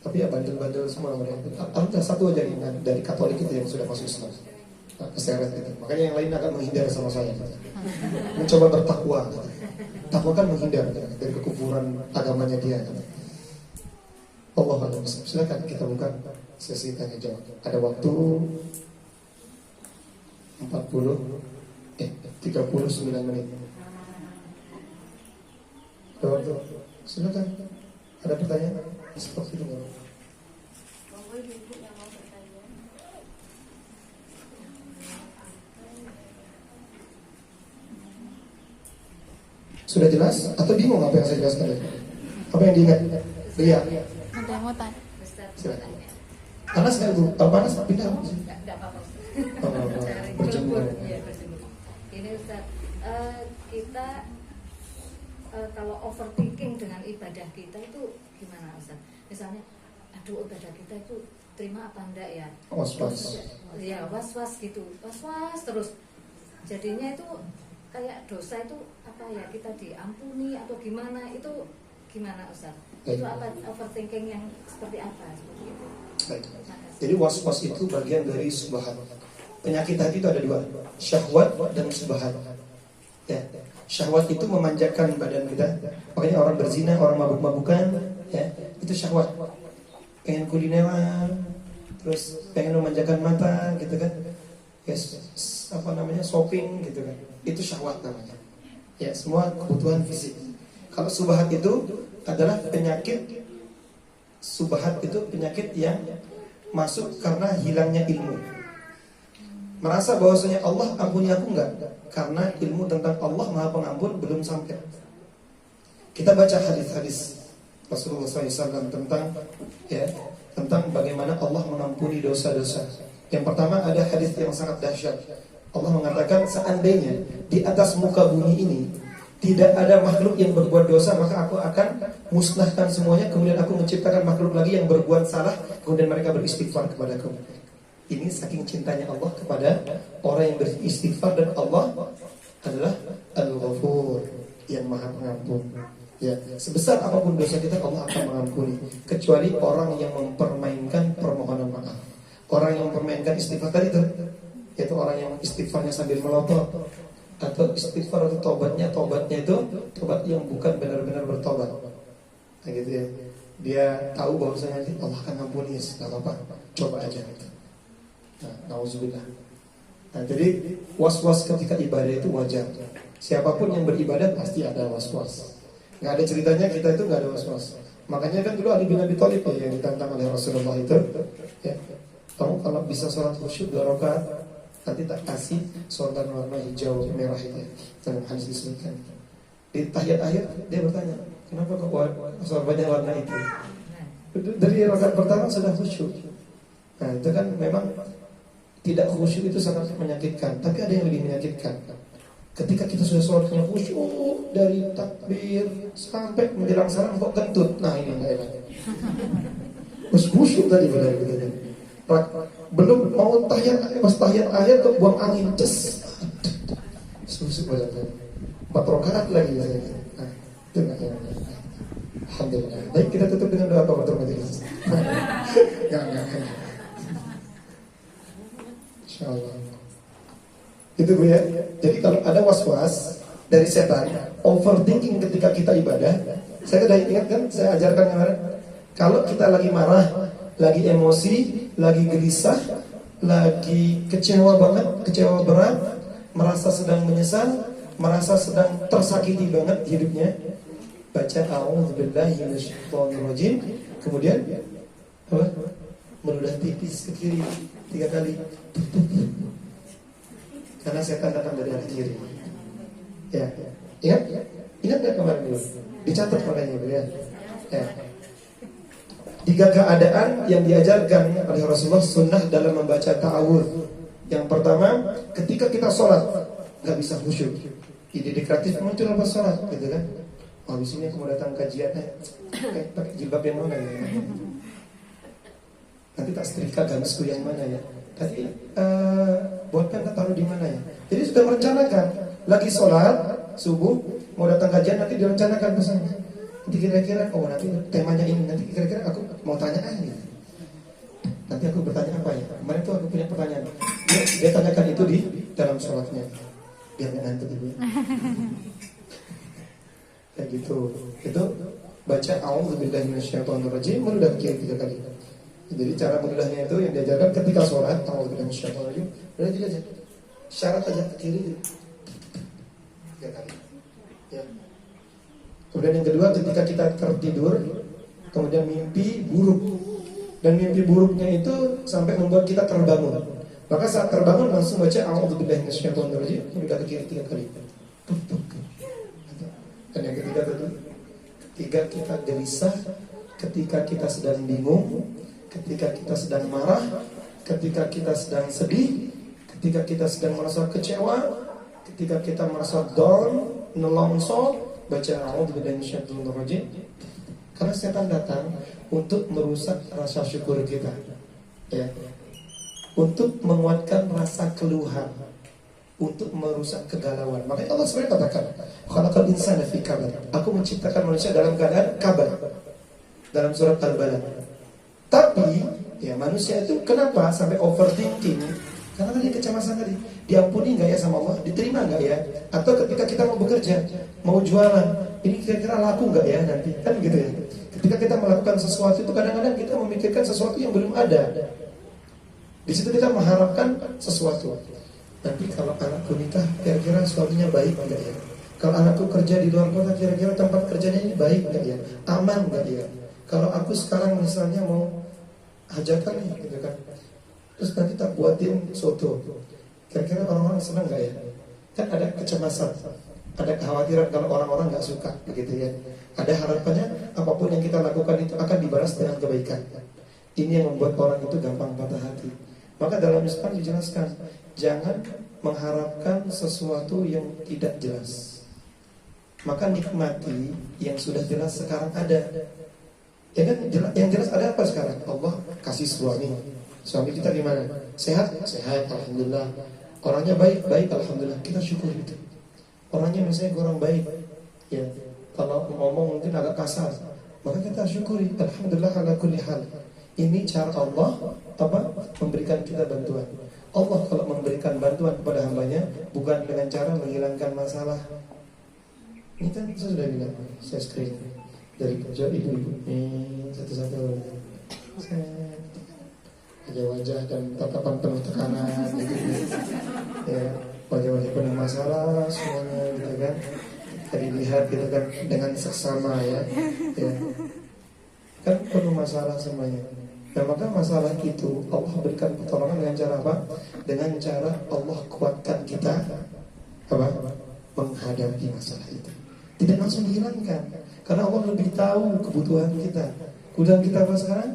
Speaker 2: tapi ya bandel-bandel semua mereka. Ada satu aja dari Katolik itu yang sudah masuk Islam, keseret gitu. Makanya yang lain akan menghindar sama saya. Mencoba bertakwa. Takwa kan menghindar dari kekufuran agamanya dia. Allah Akbar. Silakan kita buka sesi tanya jawab. Ada waktu 39 menit. Ada waktu. Silakan. Ada pertanyaan? Seperti itu. Sudah jelas? Atau bingung apa yang saya jelaskan? Apa yang diingat? Lihat.
Speaker 3: Mau tanya.
Speaker 2: Silakan. Panas nggak Bu? Kalau panas pindah.
Speaker 3: Nggak apa-apa.
Speaker 2: Berjemur.
Speaker 3: Ini Ustaz, kita kalau overthinking dengan ibadah kita itu gimana Ustaz? Misalnya, aduh ibadah kita itu terima apa enggak ya?
Speaker 2: Was-was.
Speaker 3: Ya was-was gitu, was-was terus. Jadinya itu kayak dosa itu apa ya, kita diampuni atau gimana, itu gimana Ustaz? Itu apa overthinking yang seperti apa? Seperti itu.
Speaker 2: Baik. Jadi was-was itu bagian dari subhat. Penyakit hati itu ada dua, syahwat dan subhat. Ya, syahwat itu memanjakan badan kita. Makanya orang berzina, orang mabuk-mabukan, ya, itu syahwat. Pengen kulineran, terus pengen memanjakan mata, gitu kan? Yes, apa namanya, shopping, gitu kan? Itu syahwat namanya. Ya, semua kebutuhan fisik. Kalau subhat itu adalah penyakit. Subhat itu penyakit yang masuk karena hilangnya ilmu. Merasa bahwasanya Allah ampuni aku enggak, karena ilmu tentang Allah Maha Pengampun belum sampai. Kita baca hadis-hadis Rasulullah SAW tentang bagaimana Allah mengampuni dosa-dosa. Yang pertama ada hadis yang sangat dahsyat. Allah mengatakan seandainya di atas muka bumi ini tidak ada makhluk yang berbuat dosa, maka aku akan musnahkan semuanya. Kemudian aku menciptakan makhluk lagi yang berbuat salah, kemudian mereka beristighfar kepadaku. Ini saking cintanya Allah kepada orang yang beristighfar, dan Allah adalah Al-Ghafur, yang Maha Pengampun. Ya, sebesar apapun dosa kita Allah akan mengampuni, kecuali orang yang mempermainkan permohonan maaf. Orang yang mempermainkan istighfar tadi itu, yaitu orang yang istighfarnya sambil melotot, atau istighfar atau tobatnya itu tobat yang bukan benar-benar bertobat. Nah gitu ya. Dia tahu bahwasanya Allah akan ampuni, enggak apa-apa, coba aja gitu. Nah, nauzubillah. Nah, jadi was-was ketika ibadah itu wajar. Siapapun yang beribadah pasti ada was-was. Enggak ada ceritanya kita itu enggak ada was-was. Makanya kan dulu Ali bin Abi Thalib yang ditantang oleh Rasulullah itu, ya. Kamu kalau bisa sholat khusyuk 2 rakaat, nanti tak kasih sorban warna hijau merah itu, dalam hadis disebutkan. Di tahiyat akhir dia bertanya, kenapa kok sorbannya warna itu? Dari rakaat pertama sudah khusyuk. Nah itu kan memang tidak khusyuk itu sangat menyakitkan. Tapi ada yang lebih menyakitkan. Ketika kita sudah sholatnya khusyuk dari takbir sampai menjelang salam kok kentut. Nah ini enggak enak. Terus khusyuk tadi benar-benar. Belum mau tahiyat, pas tahiyat akhir tuh buang angin, ces, susuk banget. 4 rakaat lagi ya. Nah, itu nggak enak. Alhamdulillah. Baik, kita tutup dengan doa kafatul majelis. Enggak. Insyaallah. Itu Bu ya. Jadi kalau ada was-was dari setan, overthinking ketika kita ibadah, saya sudah ingat kan, saya ajarkan kemarin. Kalau kita lagi marah, lagi emosi, lagi gelisah, lagi kecewa banget, kecewa berat, merasa sedang menyesal, merasa sedang tersakiti banget hidupnya, baca a'udzubillahi minasyaitonirrajim, kemudian apa? Meludah tipis ke kiri 3 kali. Karena setan datang dari arah kiri. Ya. Ingat enggak kemarin dulu? Dicatat makanya ya. Ya. 3 keadaan yang diajarkan oleh Rasulullah sunnah dalam membaca ta'awudz. Yang pertama, ketika kita sholat nggak bisa khusyuk, ide kreatif muncul pas sholat, gitu kan? Oh, habis ini aku mau datang kajian, pakai jilbab yang mana ya? Nanti tak setrika gamisku yang mana ya? Tadi buatkan taruh di mana ya? Jadi sudah merencanakan, lagi sholat subuh mau datang kajian, nanti direncanakan pesannya. Nanti kira-kira, oh nanti temanya ini, nanti kira-kira aku mau tanya ini. Nanti aku bertanya apa ya? Kemarin tuh aku punya pertanyaan. Dia tanyakan itu di dalam sholatnya, biar ngantuk ibu. Kayak gitu. Itu baca a'udzubillahi minasyaitonirrajim, meludah kiri 3 kali. Jadi cara meludahnya itu yang diajarkan ketika sholat, a'udzubillahi minasyaitonirrajim, udah tidak aja. Syarat aja ke kiri 3 kali. Ya. Kemudian yang kedua, ketika kita tertidur, kemudian mimpi buruk, dan mimpi buruknya itu sampai membuat kita terbangun, maka saat terbangun langsung baca a'udzubillahi minasyaitonirrajim, udah ke kiri 3 kali. Dan yang ketiga ketika kita gelisah, ketika kita sedang bingung, ketika kita sedang marah, ketika kita sedang sedih, ketika kita sedang merasa kecewa, Ketika kita merasa down, nelongso, baca a'udzubillahi minasyaitonir rajim. Karena setan datang untuk merusak rasa syukur kita, ya, untuk menguatkan rasa keluhan, untuk merusak kegalauan. Makanya Allah sebenarnya katakan, khalaqal insana fi kabad. Aku menciptakan manusia dalam keadaan kabar. Dalam surat Al-Balad. Tapi ya manusia itu kenapa sampai overthinking? Karena tadi kecemasan tadi. Diampuni nggak ya sama Allah? Diterima nggak ya? Atau ketika kita mau bekerja, mau jualan, ini kira-kira laku nggak ya nanti? Kan gitu ya. Ketika kita melakukan sesuatu itu kadang-kadang kita memikirkan sesuatu yang belum ada. Di situ kita mengharapkan sesuatu. Nanti kalau anakku nikah, kira-kira suaminya baik nggak ya? Kalau anakku kerja di luar kota, kira-kira tempat kerjanya ini baik nggak ya? Aman nggak ya? Kalau aku sekarang misalnya mau hajatan nih, gitu kan? Terus nanti tak buatin soto, kira-kira orang-orang senang nggak ya? Kan ada kecemasan, ada kekhawatiran kalau orang-orang nggak suka, begitu ya. Ada harapannya apapun yang kita lakukan itu akan dibalas dengan kebaikan. Ini yang membuat orang itu gampang patah hati. Maka dalam Islam dijelaskan, jangan mengharapkan sesuatu yang tidak jelas. Maka nikmati yang sudah jelas sekarang ada. Ya kan, yang jelas ada apa sekarang? Allah kasih suami. Suami kita gimana? Sehat? Sehat, alhamdulillah. Orangnya baik? Baik, alhamdulillah. Kita syukur itu. Orangnya misalnya kurang baik, ya, kalau ngomong mungkin agak kasar, maka kita syukuri. Alhamdulillah ala kulli hal. Ini cara Allah memberikan kita bantuan. Allah kalau memberikan bantuan kepada hambanya bukan dengan cara menghilangkan masalah. Ini kan saya sudah bilang, saya screen dari kerja ibu-ibu ini satu-satu. Wajah-wajah dan tatapan penuh tekanan gitu, ya, wajah-wajah penuh masalah semuanya gitu kan. Tadi lihat gitu kan dengan seksama ya, kan penuh masalah semuanya. Dan maka masalah itu Allah berikan pertolongan dengan cara apa? Dengan cara Allah kuatkan kita menghadapi masalah itu. Tidak langsung dihilangkan, karena Allah lebih tahu kebutuhan kita. Kebutuhan kita apa sekarang?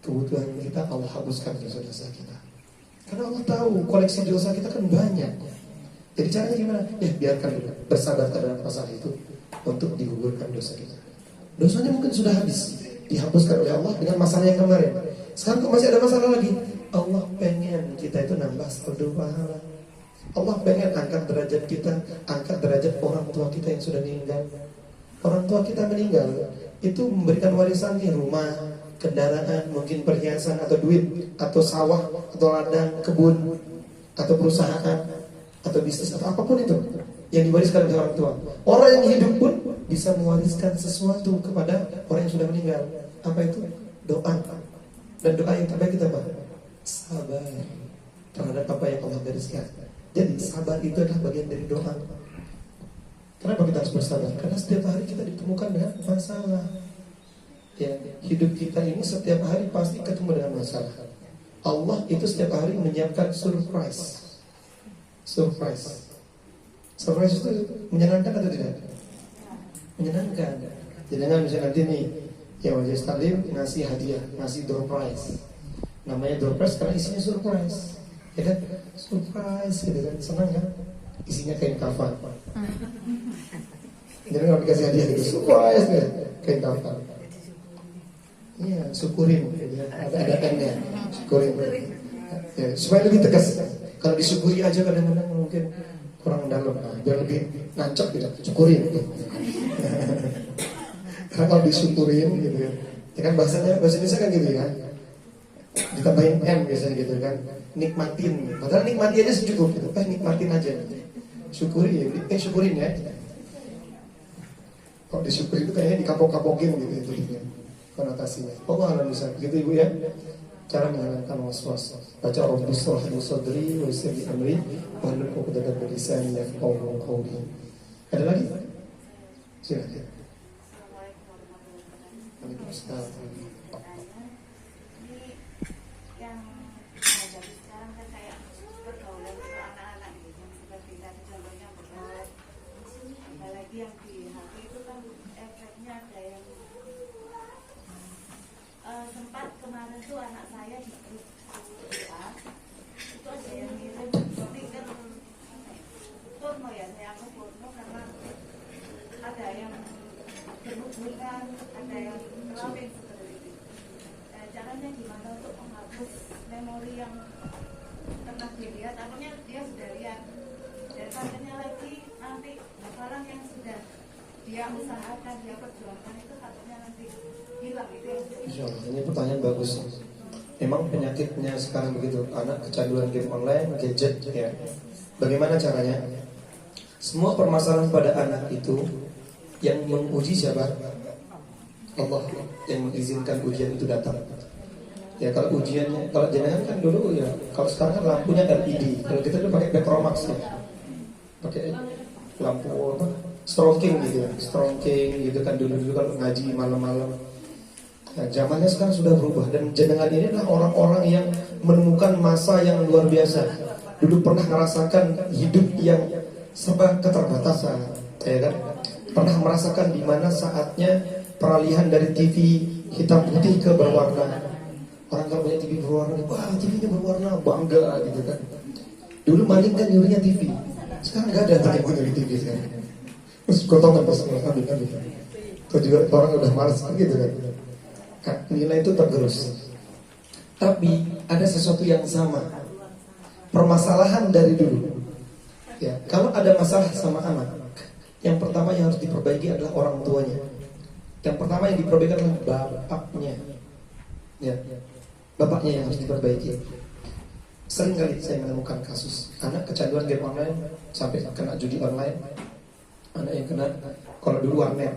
Speaker 2: Kebutuhan kita Allah hapuskan dosa-dosa kita. Karena Allah tahu koleksi dosa kita kan banyak. Jadi caranya gimana? Ya biarkan dulu, bersabar terhadap masalah itu untuk digugurkan dosa kita. Dosanya mungkin sudah habis, dihapuskan oleh Allah dengan masalah yang kemarin. Sekarang masih ada masalah lagi. Allah pengen kita itu nambah saldo pahala. Allah pengen angkat derajat kita, angkat derajat orang tua kita yang sudah meninggal. Orang tua kita meninggal itu memberikan warisan di rumah, kendaraan, mungkin perhiasan atau duit, atau sawah, atau ladang, kebun, atau perusahaan, atau bisnis, atau apapun itu yang diwariskan oleh orang tua. Orang yang hidup pun bisa mewariskan sesuatu kepada orang yang sudah meninggal. Apa itu? Doa. Dan doa yang terbaik itu apa? Sabar terhadap apa yang Allah gariskan. Jadi sabar itu adalah bagian dari doa. Kenapa kita harus bersabar? Karena setiap hari kita ditemukan dengan masalah. Ya, hidup kita ini setiap hari pasti ketemu dengan masalah. Allah itu setiap hari menyiapkan surprise. Surprise itu menyenangkan atau tidak? Menyenangkan. Jangan misalnya nanti nih, ya Majelis Taklim ngasih hadiah, ngasih door prize. Namanya door prize karena isinya surprise. Ya kan? Surprise gitu kan, senang kan? Isinya kain kafan. Jadi kalau dikasih hadiah gitu, surprise kan? Kain kafan. Iya, syukurin. Ada M-nya, syukurin. Ya, supaya lebih tegas. Kalau disyukuri aja kadang-kadang mungkin kurang dalam. Nah, biar lebih nancap gitu, syukurin. Karena kalau disyukurin gitu ya kan bahasa Indonesia kan gitu ya. Ditambahin M biasanya gitu kan. Nikmatin. Padahal nikmati aja cukup gitu. Nikmatin aja. Syukuri ya. Syukurin ya. Kalau disyukuri itu kayaknya dikapok-kapokin gitu itu. Konotasinya. Allah alam bisa gitu Ibu ya. Cara menghilangkan was-was. Baca Rabbus shrah li sadri wa yassir li amri wahlul 'uqdatam min lisani yafqahu qawli. Ada lagi? Silakan. Waalaikumsalam.
Speaker 4: Yang di HP itu kan efeknya ada yang sempat kemarin tuh anak saya di grup WA itu ada yang ngirim stiker ada yang berhubungan, ada yang drawing seperti itu. Caranya gimana untuk menghapus memori yang pernah dilihat, akhirnya dia sudah lihat, dan akhirnya lagi nanti barang yang sudah dia usahakan, dia perjuangkan itu akhirnya nanti hilang itu.
Speaker 2: Insyaallah, ini pertanyaan bagus. Memang penyakitnya sekarang begitu, anak kecanduan game online, gadget ya. Bagaimana caranya? Semua permasalahan pada anak itu yang menguji siapa? Allah yang mengizinkan ujian itu datang. Ya kalau ujiannya, kalau jenengan kan dulu ya, kalau sekarang kan lampunya LED. Kalau kita dulu pakai Petromax ya, pakai lampu apa? Stroking gitu ya, stroking gitu kan dulu kalau ngaji malam-malam. Nah, zamannya sekarang sudah berubah dan jenengan ini adalah orang-orang yang menemukan masa yang luar biasa. Dulu pernah merasakan hidup yang serba keterbatasan, ya kan? Pernah merasakan di mana saatnya peralihan dari TV hitam putih ke berwarna. Orang kalau punya TV berwarna, wah TV-nya berwarna, bangga gitu kan. Dulu maling kan nyurinya TV, sekarang nggak ada lagi nyuri TV sekarang. Terus gotongan pas ambil. Itu juga orang udah malas gitu kan. Nilai itu tergerus. Tapi ada sesuatu yang sama. Permasalahan dari dulu. Ya, kalau ada masalah sama anak, yang pertama yang harus diperbaiki adalah orang tuanya. Yang pertama yang diperbaiki adalah bapaknya. Ya, bapaknya yang harus diperbaiki. Sering kali saya menemukan kasus anak kecanduan game online sampai kena judi online. Anak yang kena, kalau dulu warnet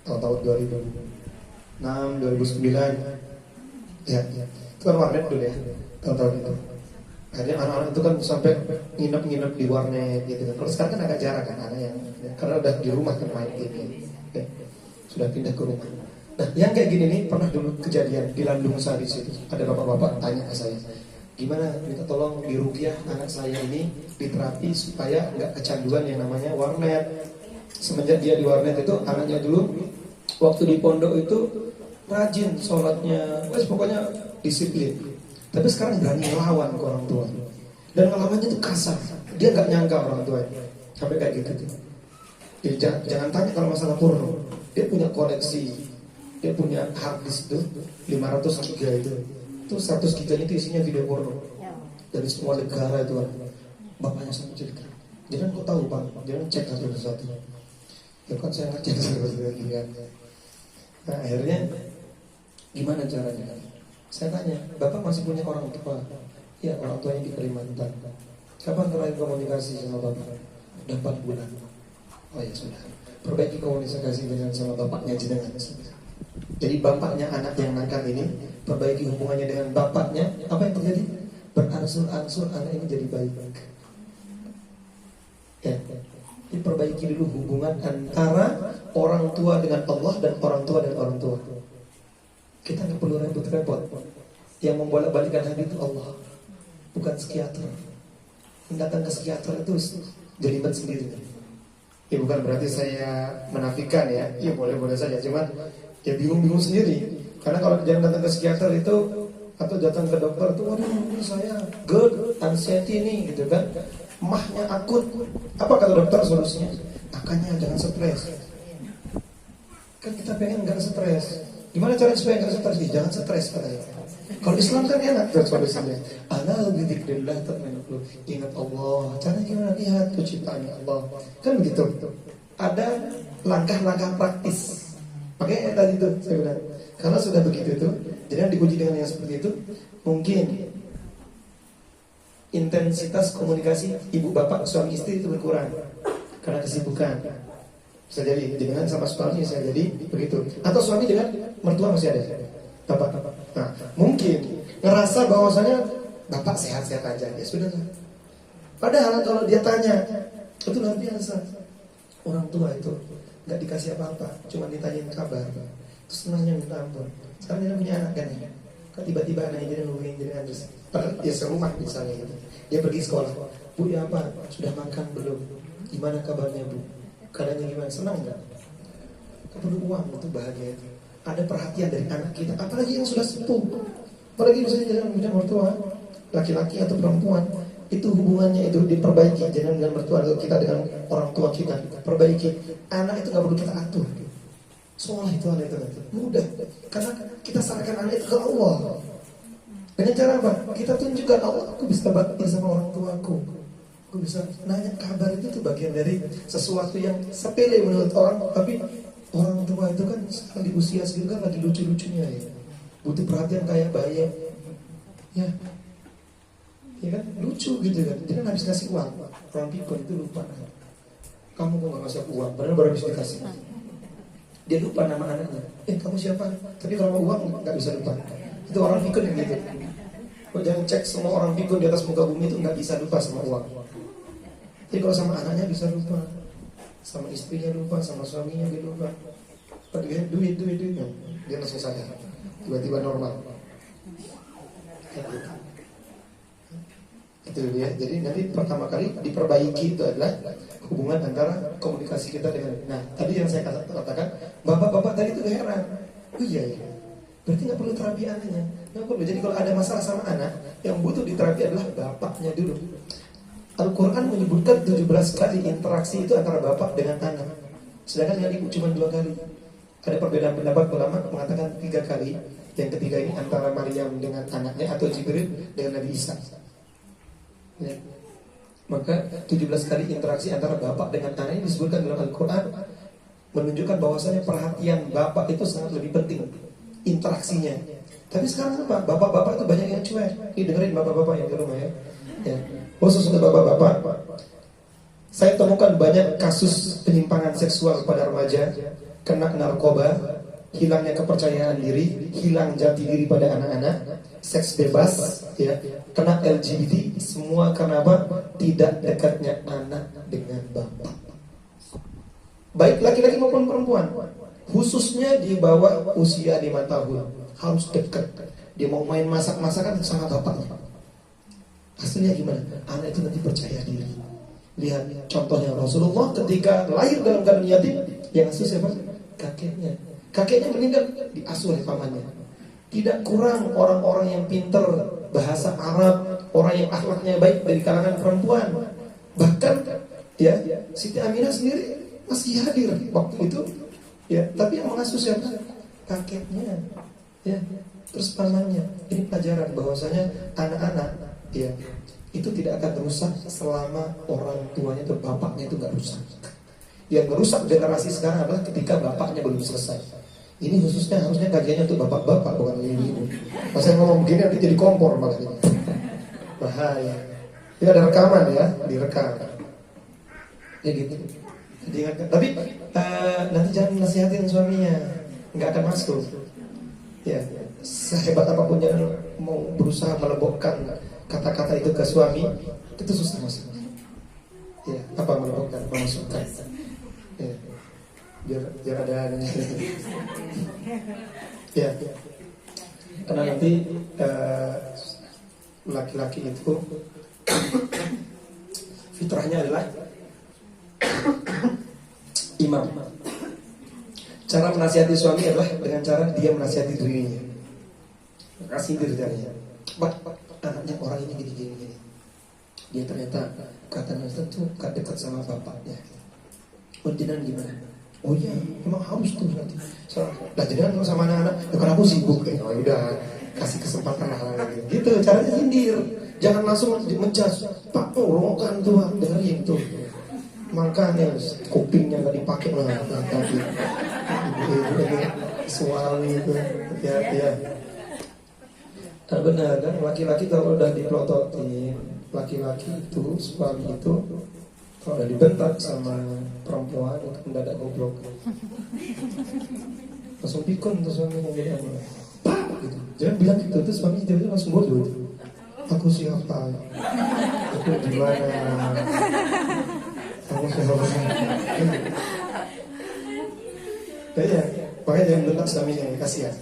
Speaker 2: tahun 2006, 2009 ya, itu kan warnet dulu ya, tahun-tahun itu. Akhirnya anak-anak itu kan sampai nginep-nginep di warnet gitu kan. Kalau sekarang kan agak jarang kan anak yang, karena udah di rumah kan main game ya, sudah pindah ke rumah. Nah yang kayak gini nih pernah dulu kejadian di Landung Sari situ. Ada bapak-bapak tanya ke saya, gimana minta tolong diruqyah anak saya ini diterapi supaya nggak kecanduan yang namanya warnet. Semenjak dia di warnet itu, anaknya dulu waktu di pondok itu rajin sholatnya, pokoknya disiplin. Tapi sekarang berani melawan ke orang tua. Dan ngelawannya itu kasar. Dia nggak nyangka orang tua sampai kayak gitu. Jadi jangan tanya kalau masalah porno. Dia punya koleksi, dia punya hard disk itu 500 giga itu 100 giga itu isinya video porno dari semua negara itu. Bapaknya sama cerita, jangan kau tahu bang, jangan cek satu-satu. Ya kan saya ngecek satu-satu kan. Nah akhirnya gimana caranya? Saya tanya, bapak masih punya orang tua? Ya, orang tuanya di Kalimantan. Kapan terakhir komunikasi sama bapak? Udah 4 bulan. Oh ya sudah, perbaiki komunikasi dengan sama bapaknya jenengan. Jadi bapaknya anak yang nakal ini, perbaiki hubungannya dengan bapaknya. Apa yang terjadi? Berangsur-angsur anak ini jadi baik. Ya, diperbaiki dulu hubungan antara orang tua dengan Allah dan orang tua dengan orang tua. Kita nggak perlu repot-repot. Yang membolak-balikan hati itu Allah, bukan psikiater. Yang datang ke psikiater itu jelimet sendiri. Ya bukan berarti saya menafikan ya. Ya boleh-boleh saja, cuman ya bingung-bingung sendiri. Karena kalau jangan datang ke psikiater itu atau datang ke dokter itu, waduh saya GERD, anxiety nih gitu kan, mahnya akut. Apa kata dokter solusinya? Makanya jangan stres. Kan kita pengen nggak stres. Gimana caranya supaya nggak stres? Jangan stres katanya. Kalau Islam kan enak tuh solusinya. Ala bidzikrillah tatma'innul qulub. Ingat Allah. Caranya gimana? Lihat penciptaannya Allah. Kan begitu. Ada langkah-langkah praktis. Makanya tadi itu saya bilang, kalau sudah begitu itu, jadi diuji dengan yang seperti itu, mungkin intensitas komunikasi ibu bapak suami istri itu berkurang karena kesibukan. Bisa jadi dengan sama suami bisa jadi begitu. Atau suami dengan mertua masih ada bapak. Nah, mungkin ngerasa bahwasanya bapak sehat-sehat aja, ya sudah. Padahal kalau dia tanya, itu luar biasa. Orang tua itu nggak dikasih apa-apa, cuma ditanyain kabar, terus senangnya minta ampun. Sekarang dia punya anak kan ya, kok tiba-tiba anaknya jadi ngomongin jadi terus. Padahal dia serumah misalnya gitu. Dia pergi sekolah, bu ya apa? Sudah makan belum? Gimana kabarnya bu? Keadaannya gimana? Senang nggak? Kau perlu uang untuk bahagia itu. Ada perhatian dari anak kita, apalagi yang sudah sepuh, apalagi misalnya jangan punya mertua, laki-laki atau perempuan, itu hubungannya itu diperbaiki, jangan dengan mertua kita, dengan orang tua kita perbaiki. Anak itu nggak perlu kita atur. Soal itu anak itu mudah, karena kita serahkan anak itu ke Allah. Dengan cara apa? Kita tunjukkan, Allah, aku bisa bakti sama orang tuaku. Aku bisa nanya kabar, itu tuh bagian dari sesuatu yang sepele menurut orang, tapi orang tua itu kan di usia segitu kan lagi lucu-lucunya ya, butuh perhatian kayak bayi ya. Ya kan, lucu gitu kan. Dia kan habis ngasih uang, orang pikun itu lupa. Kamu kok gak ngasih uang, padahal baru habis dikasih. Dia lupa nama anaknya. Kamu siapa? Tapi kalau mau uang gak bisa lupa. Itu orang pikun yang gitu. Kok jangan cek semua orang pikun di atas muka bumi itu gak bisa lupa sama uang. Jadi kalau sama anaknya bisa lupa, sama istrinya lupa, sama suaminya dia lupa. Duit dia langsung sadar, tiba-tiba normal. Itu ya. Jadi nanti pertama kali diperbaiki itu adalah hubungan antara komunikasi kita dengan. Nah, tadi yang saya katakan, bapak-bapak tadi itu heran. Oh iya, berarti nggak perlu terapi anaknya. Nggak perlu. Jadi kalau ada masalah sama anak, yang butuh diterapi adalah bapaknya dulu. Al-Quran menyebutkan 17 kali interaksi itu antara bapak dengan anak, sedangkan yang ibu cuma 2 kali. Ada perbedaan pendapat ulama mengatakan 3 kali. Yang ketiga ini antara Maryam dengan anaknya atau Jibril dengan Nabi Isa. Ya. Maka 17 kali interaksi antara bapak dengan anak ini disebutkan dalam Al-Quran, menunjukkan bahwasanya perhatian bapak itu sangat lebih penting interaksinya. Tapi sekarang apa? Bapak-bapak itu banyak yang cuek. Ini dengerin bapak-bapak yang di rumah ya. Khusus untuk bapak-bapak, saya temukan banyak kasus penyimpangan seksual pada remaja, kena narkoba, hilangnya kepercayaan diri, hilang jati diri pada anak-anak, seks bebas, ya, kena LGBT, semua karena apa? Tidak dekatnya anak dengan bapak. Baik laki-laki maupun perempuan, khususnya di bawah usia 5 tahun, harus dekat. Dia mau main masak-masakan sama bapaknya. Hasilnya gimana? Anak itu nanti percaya diri. Lihat contohnya Rasulullah ketika lahir dalam keadaan yatim, yang asuh siapa? Kakeknya. Kakeknya meninggal, diasuh oleh pamannya. Tidak kurang orang-orang yang pintar bahasa Arab, orang yang akhlaknya baik dari kalangan perempuan. Bahkan ya, Siti Aminah sendiri masih hadir waktu itu. Ya, tapi yang mengasuh siapa? Kakeknya. Ya, terus pamannya. Ini pelajaran bahwasanya anak-anak ya, itu tidak akan rusak selama orang tuanya atau bapaknya itu gak rusak. Yang merusak generasi sekarang adalah ketika bapaknya belum selesai. Ini khususnya harusnya kajiannya untuk bapak-bapak, bukan ibu-ibu. Pas saya ngomong begini nanti jadi kompor makanya. Bahaya. Ini ada rekaman ya, direkam. Ya gitu. Jadi, tapi nanti jangan nasihatin suaminya, nggak akan masuk. Ya, sehebat apapun jangan mau berusaha melebokkan kata-kata itu ke suami, itu susah masuk. Ya, apa melebokkan, memasukkan. Ya, biar ada ya, karena nanti laki-laki itu fitrahnya adalah imam. Cara menasihati suami adalah dengan cara dia menasihati dirinya. Kasih diri caranya. Anaknya orang ini gini. Dia ternyata katanya tuh gak dekat sama bapaknya. Jenengan gimana? Oh iya, emang harus tuh nanti. Lah jenengan sama anak-anak, ya kan aku sibuk. Oh udah, kasih kesempatan lah gitu. Caranya sindir. Jangan langsung menjas. Pak, rokan tuh, dengerin tuh. Makanya kupingnya gak dipakai lah tadi. Ibu suami itu hati-hati ya. Dan benar kan, laki-laki kalau udah dipelototin, laki-laki itu, suami itu kalau udah dibentak sama perempuan itu mendadak goblok. Langsung pikun tuh suaminya gitu. Gitu. Jangan bilang gitu, tuh suami itu langsung bodoh. Aku siapa? Aku gimana? Aku siapa? Ya, makanya jangan bentak suaminya, kasihan.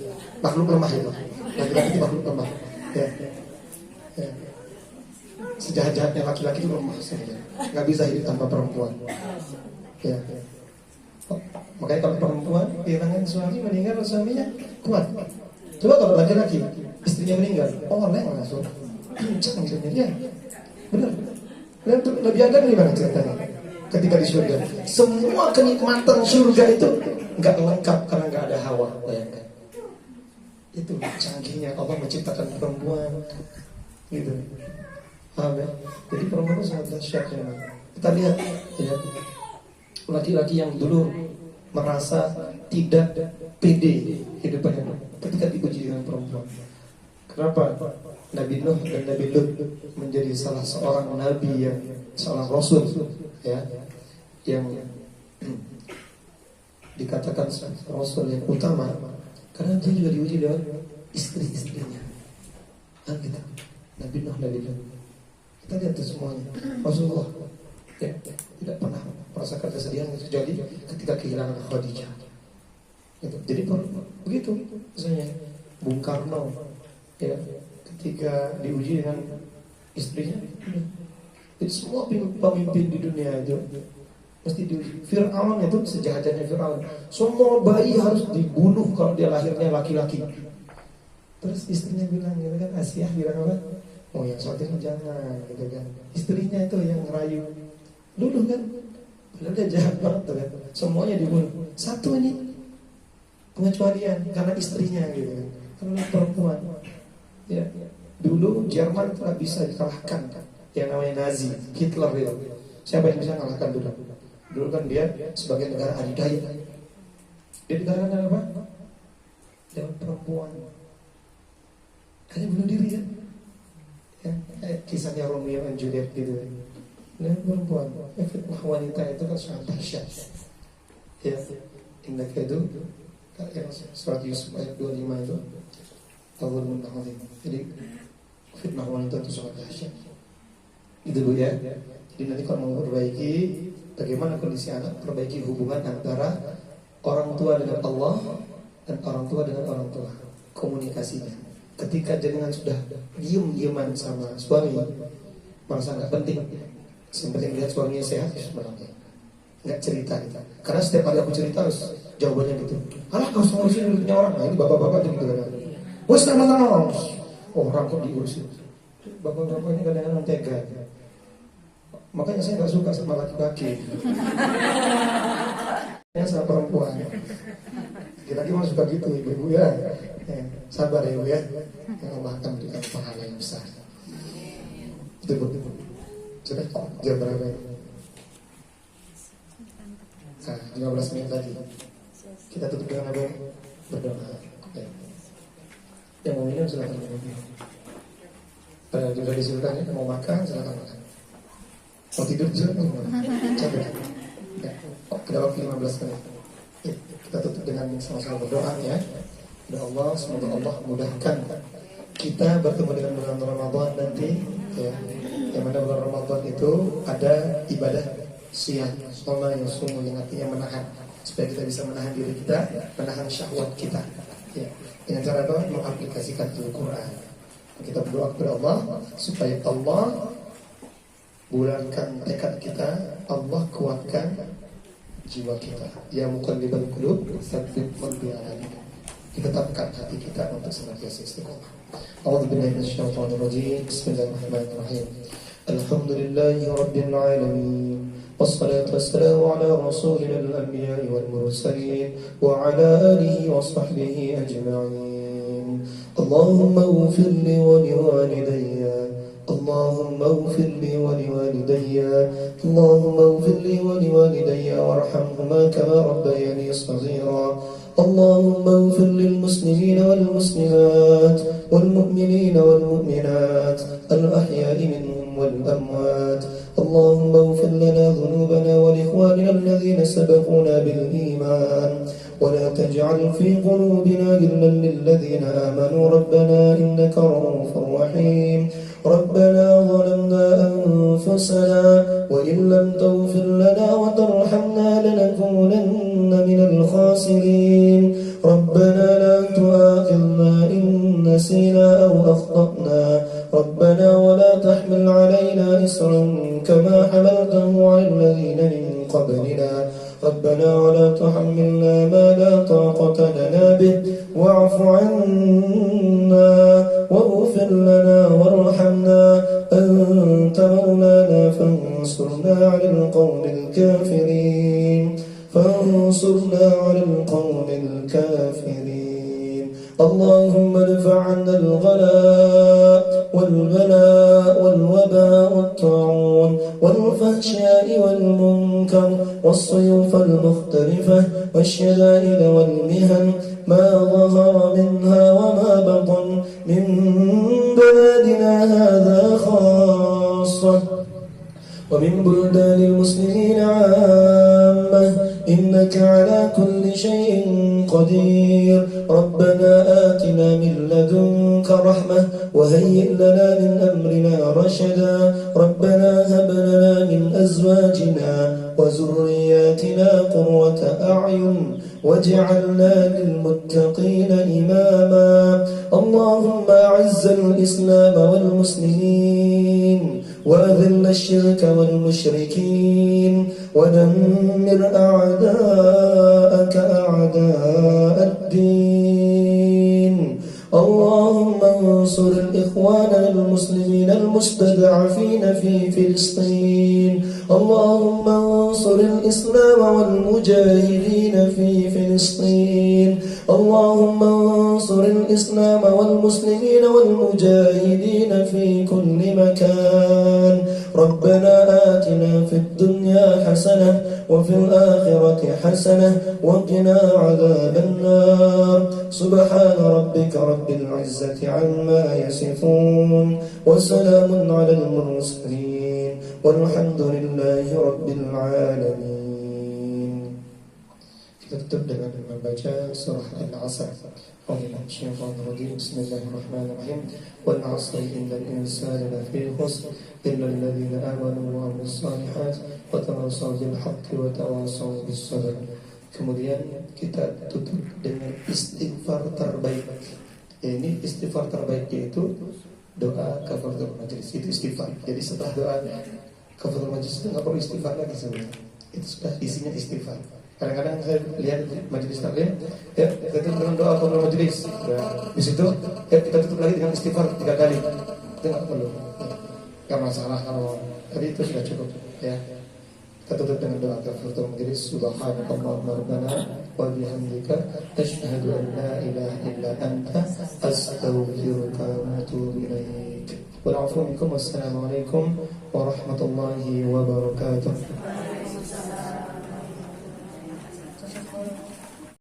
Speaker 2: Makhluk lemah itu. Laki-laki itu makhluk lemah. Ya. Sejahat-jahatnya laki-laki itu lemah saja. Nggak bisa hidup tanpa perempuan. Ya. Makanya kalau perempuan kehilangan suami, meninggal suaminya kuat. Coba kalau laki-laki istrinya meninggal, oleh langsung pincang hidupnya dia. Benar. Dan Nabi Adam gimana ceritanya? Ketika di surga, semua kenikmatan surga itu nggak lengkap karena nggak ada Hawa. Bayangkan. Itu canggihnya Allah menciptakan perempuan, gitu. Paham ya? Jadi perempuan itu sangat dahsyat ya. Kita lihat ya, laki-laki yang dulu merasa tidak pede hidupnya ketika diuji dengan perempuan. Kenapa? Nabi Nuh dan Nabi Lut menjadi salah seorang nabi yang seorang rasul ya, yang dikatakan rasul yang utama karena dia juga diuji dengan istri-istrinya. Kan gitu. Nabi Nuh, Nabi Lut. Kita lihat itu semuanya. Rasulullah ya, tidak pernah merasakan kesedihan kecuali ketika kehilangan Khadijah. Gitu. Jadi begitu misalnya Bung Karno ya, ketika diuji dengan istrinya, itu semua pemimpin di dunia itu mesti diuji. Fir'aun itu sejahatnya Fir'aun, semua bayi harus dibunuh kalau dia lahirnya laki-laki. Terus istrinya bilang gitu kan, Asia bilang apa? Oh yang sotir jangan gitu kan. Istrinya itu yang ngerayu dulu kan, padahal dia jahat banget tuh kan. Semuanya dibunuh. Satu ini pengecualian karena istrinya gitu kan, karena perempuan. Ya, dulu Jerman tidak bisa dikalahkan kan, yang namanya Nazi, Hitler itu. Siapa yang bisa mengalahkan dulu? Dulu kan dia sebagai negara adidaya. Dia negara apa? Dengan perempuan. Hanya bunuh diri ya. Ya, kisahnya Romeo dan Juliet gitu. Dan perempuan, fitnah wanita itu kan sangat dahsyat. Ya, indah itu yang surat Yusuf ayat 25 itu. Jadi fitnah wanita itu sangat dahsyat. Itu dulu ya. Jadi nanti kalau mau perbaiki bagaimana kondisi anak, perbaiki hubungan antara orang tua dengan Allah dan orang tua dengan orang tua, komunikasinya. Ketika jenengan sudah diem-dieman sama suami, merasa nggak penting, yang penting lihat suaminya sehat, sebenarnya nggak cerita kita. Karena setiap kali aku cerita harus jawabannya gitu. Alah kau usah ngurusin hidupnya orang, nah ini bapak-bapak gitu kan. Wes tenang-tenang, orang kok diurusin. Bapak-bapak ini kadang-kadang tega. Makanya saya nggak suka sama laki-laki. Yang sama perempuan. Laki-laki mah suka gitu, ibu-ibu ya. Sabar ya ibu ya. Yang Allah akan berikan pahala yang besar. Betul. Sudah jam berapa? Nah, 15 menit lagi. Kita tutup dengan apa? Berdoa. Ya. Yang mau minum silakan minum. Sudah disilakan ya. Mau makan silakan makan. Mau tidur silakan makan. Capek. Ya. Kita waktu 15 menit. Ya. Kita tutup dengan sama-sama berdoa ya. Ya Allah, semoga Allah mudahkan kita bertemu dengan bulan Ramadan nanti ya. Yang mana bulan Ramadan itu ada ibadah siang, sholat yang sungguh, yang artinya menahan, supaya kita bisa menahan diri kita, menahan syahwat kita ya. Dengan cara apa? Mengaplikasikan Al-Quran. Kita berdoa kepada Allah supaya Allah bulatkan tekad kita, Allah kuatkan jiwa kita. Ya muqallibal qulub, tsabbit qalbi ala dinik. Ditetapkan hati kita untuk senantiasa istiqomah. A'udzubillahi minasyaitonir rajim. Bismillahirrahmanirrahim. Alhamdulillahi rabbil alamin. Wassalatu wassalamu ala rasulil anbiya'i wal mursalin wa ala alihi wa sahbihi ajma'in. Allahumma ighfir li wa liwalidayya. Allahumma ighfir li wa liwalidayya. Allahumma ighfir li wa liwalidayya warhamhuma kama rabbayani shaghira. اللهم اغفر للمسلمين والمسلمات والمؤمنين والمؤمنات الأحياء منهم والأموات. اللهم اغفر لنا ذنوبنا ولإخواننا الذين سبقونا بالإيمان ولا تجعل في قلوبنا غلا للذين آمنوا ربنا إنك رؤوف رحيم. ربنا ظلمنا أنفسنا وإن لم تغفر لنا وترحمنا لنكونن من الخاسرين. ربنا لا تؤاخذنا إن نسينا أو أخطأنا. ربنا ولا تحمل علينا إصرا كما حملته على الذين من قبلنا. ربنا ولا تحملنا ما لا طاقة لنا به واعف عنا واغفر لنا وارحمنا أنت مولانا فانصرنا على القوم الكافرين فانصرنا على القوم الكافرين اللهم ادفع عنا الغلاء والبلاء والوباء والطاعون والفحشاء والمنكر والسيوف المختلفة والشدائد والمهن ما ظهر منها وما بطن من بلادنا هذا خاصة ومن بلدان المسلمين عامة إنك على كل شيء قدير ربنا آتنا من لدنك رحمة وهيئ لنا من أمرنا رشدا ربنا هب لنا من أزواجنا وذرياتنا قرة أعين واجعلنا للمتقين إماما اللهم أعز الإسلام والمسلمين وأذل الشرك والمشركين ودمر أعداءك أعداء الدين اللهم انصر الإخوان المسلمين المستضعفين في فلسطين اللهم انصر الإسلام والمجاهدين في فلسطين اللهم انصر الإسلام والمسلمين والمجاهدين في كل مكان ربنا آتنا في الدنيا حسنة وفي الآخرة حسنة وقنا عذاب النار سبحان ربك رب العزة عما يصفون وسلام على المرسلين والحمد لله رب العالمين. Kita tutup dengan membaca surah Al-Asr. Bismillahirrahmanirrahim. Wal 'asri innal insana lafi khusr illa alladhina amanu wa 'amilus shalihat wa tawassaw bil haqqi wa tawassaw bis sabr. Kemudian kita tutup dengan istighfar terbaik. Ini istighfar terbaik yaitu doa kafaratul majlis. Itu istighfar. Jadi setelah doa kafaratul majlis itu nggak perlu istighfar lagi sebenarnya. Itu sudah isinya istighfar. Kadang-kadang saya lihat majelis taklim, ya kita tutup dengan doa kafaratul majlis. Di situ, ya kita tutup lagi dengan istighfar 3 kali. Itu nggak perlu. Nggak masalah kalau tadi itu sudah cukup. Ya. Kita tutup dengan doa kafaratul majlis. Subhanakallahumma rabbana wa bihamdika asyhadu an la ilaha illa anta astaghfiruka wa atubu ilaik. Wal 'afwu minkum wassalamu alaikum warahmatullahi wabarakatuh.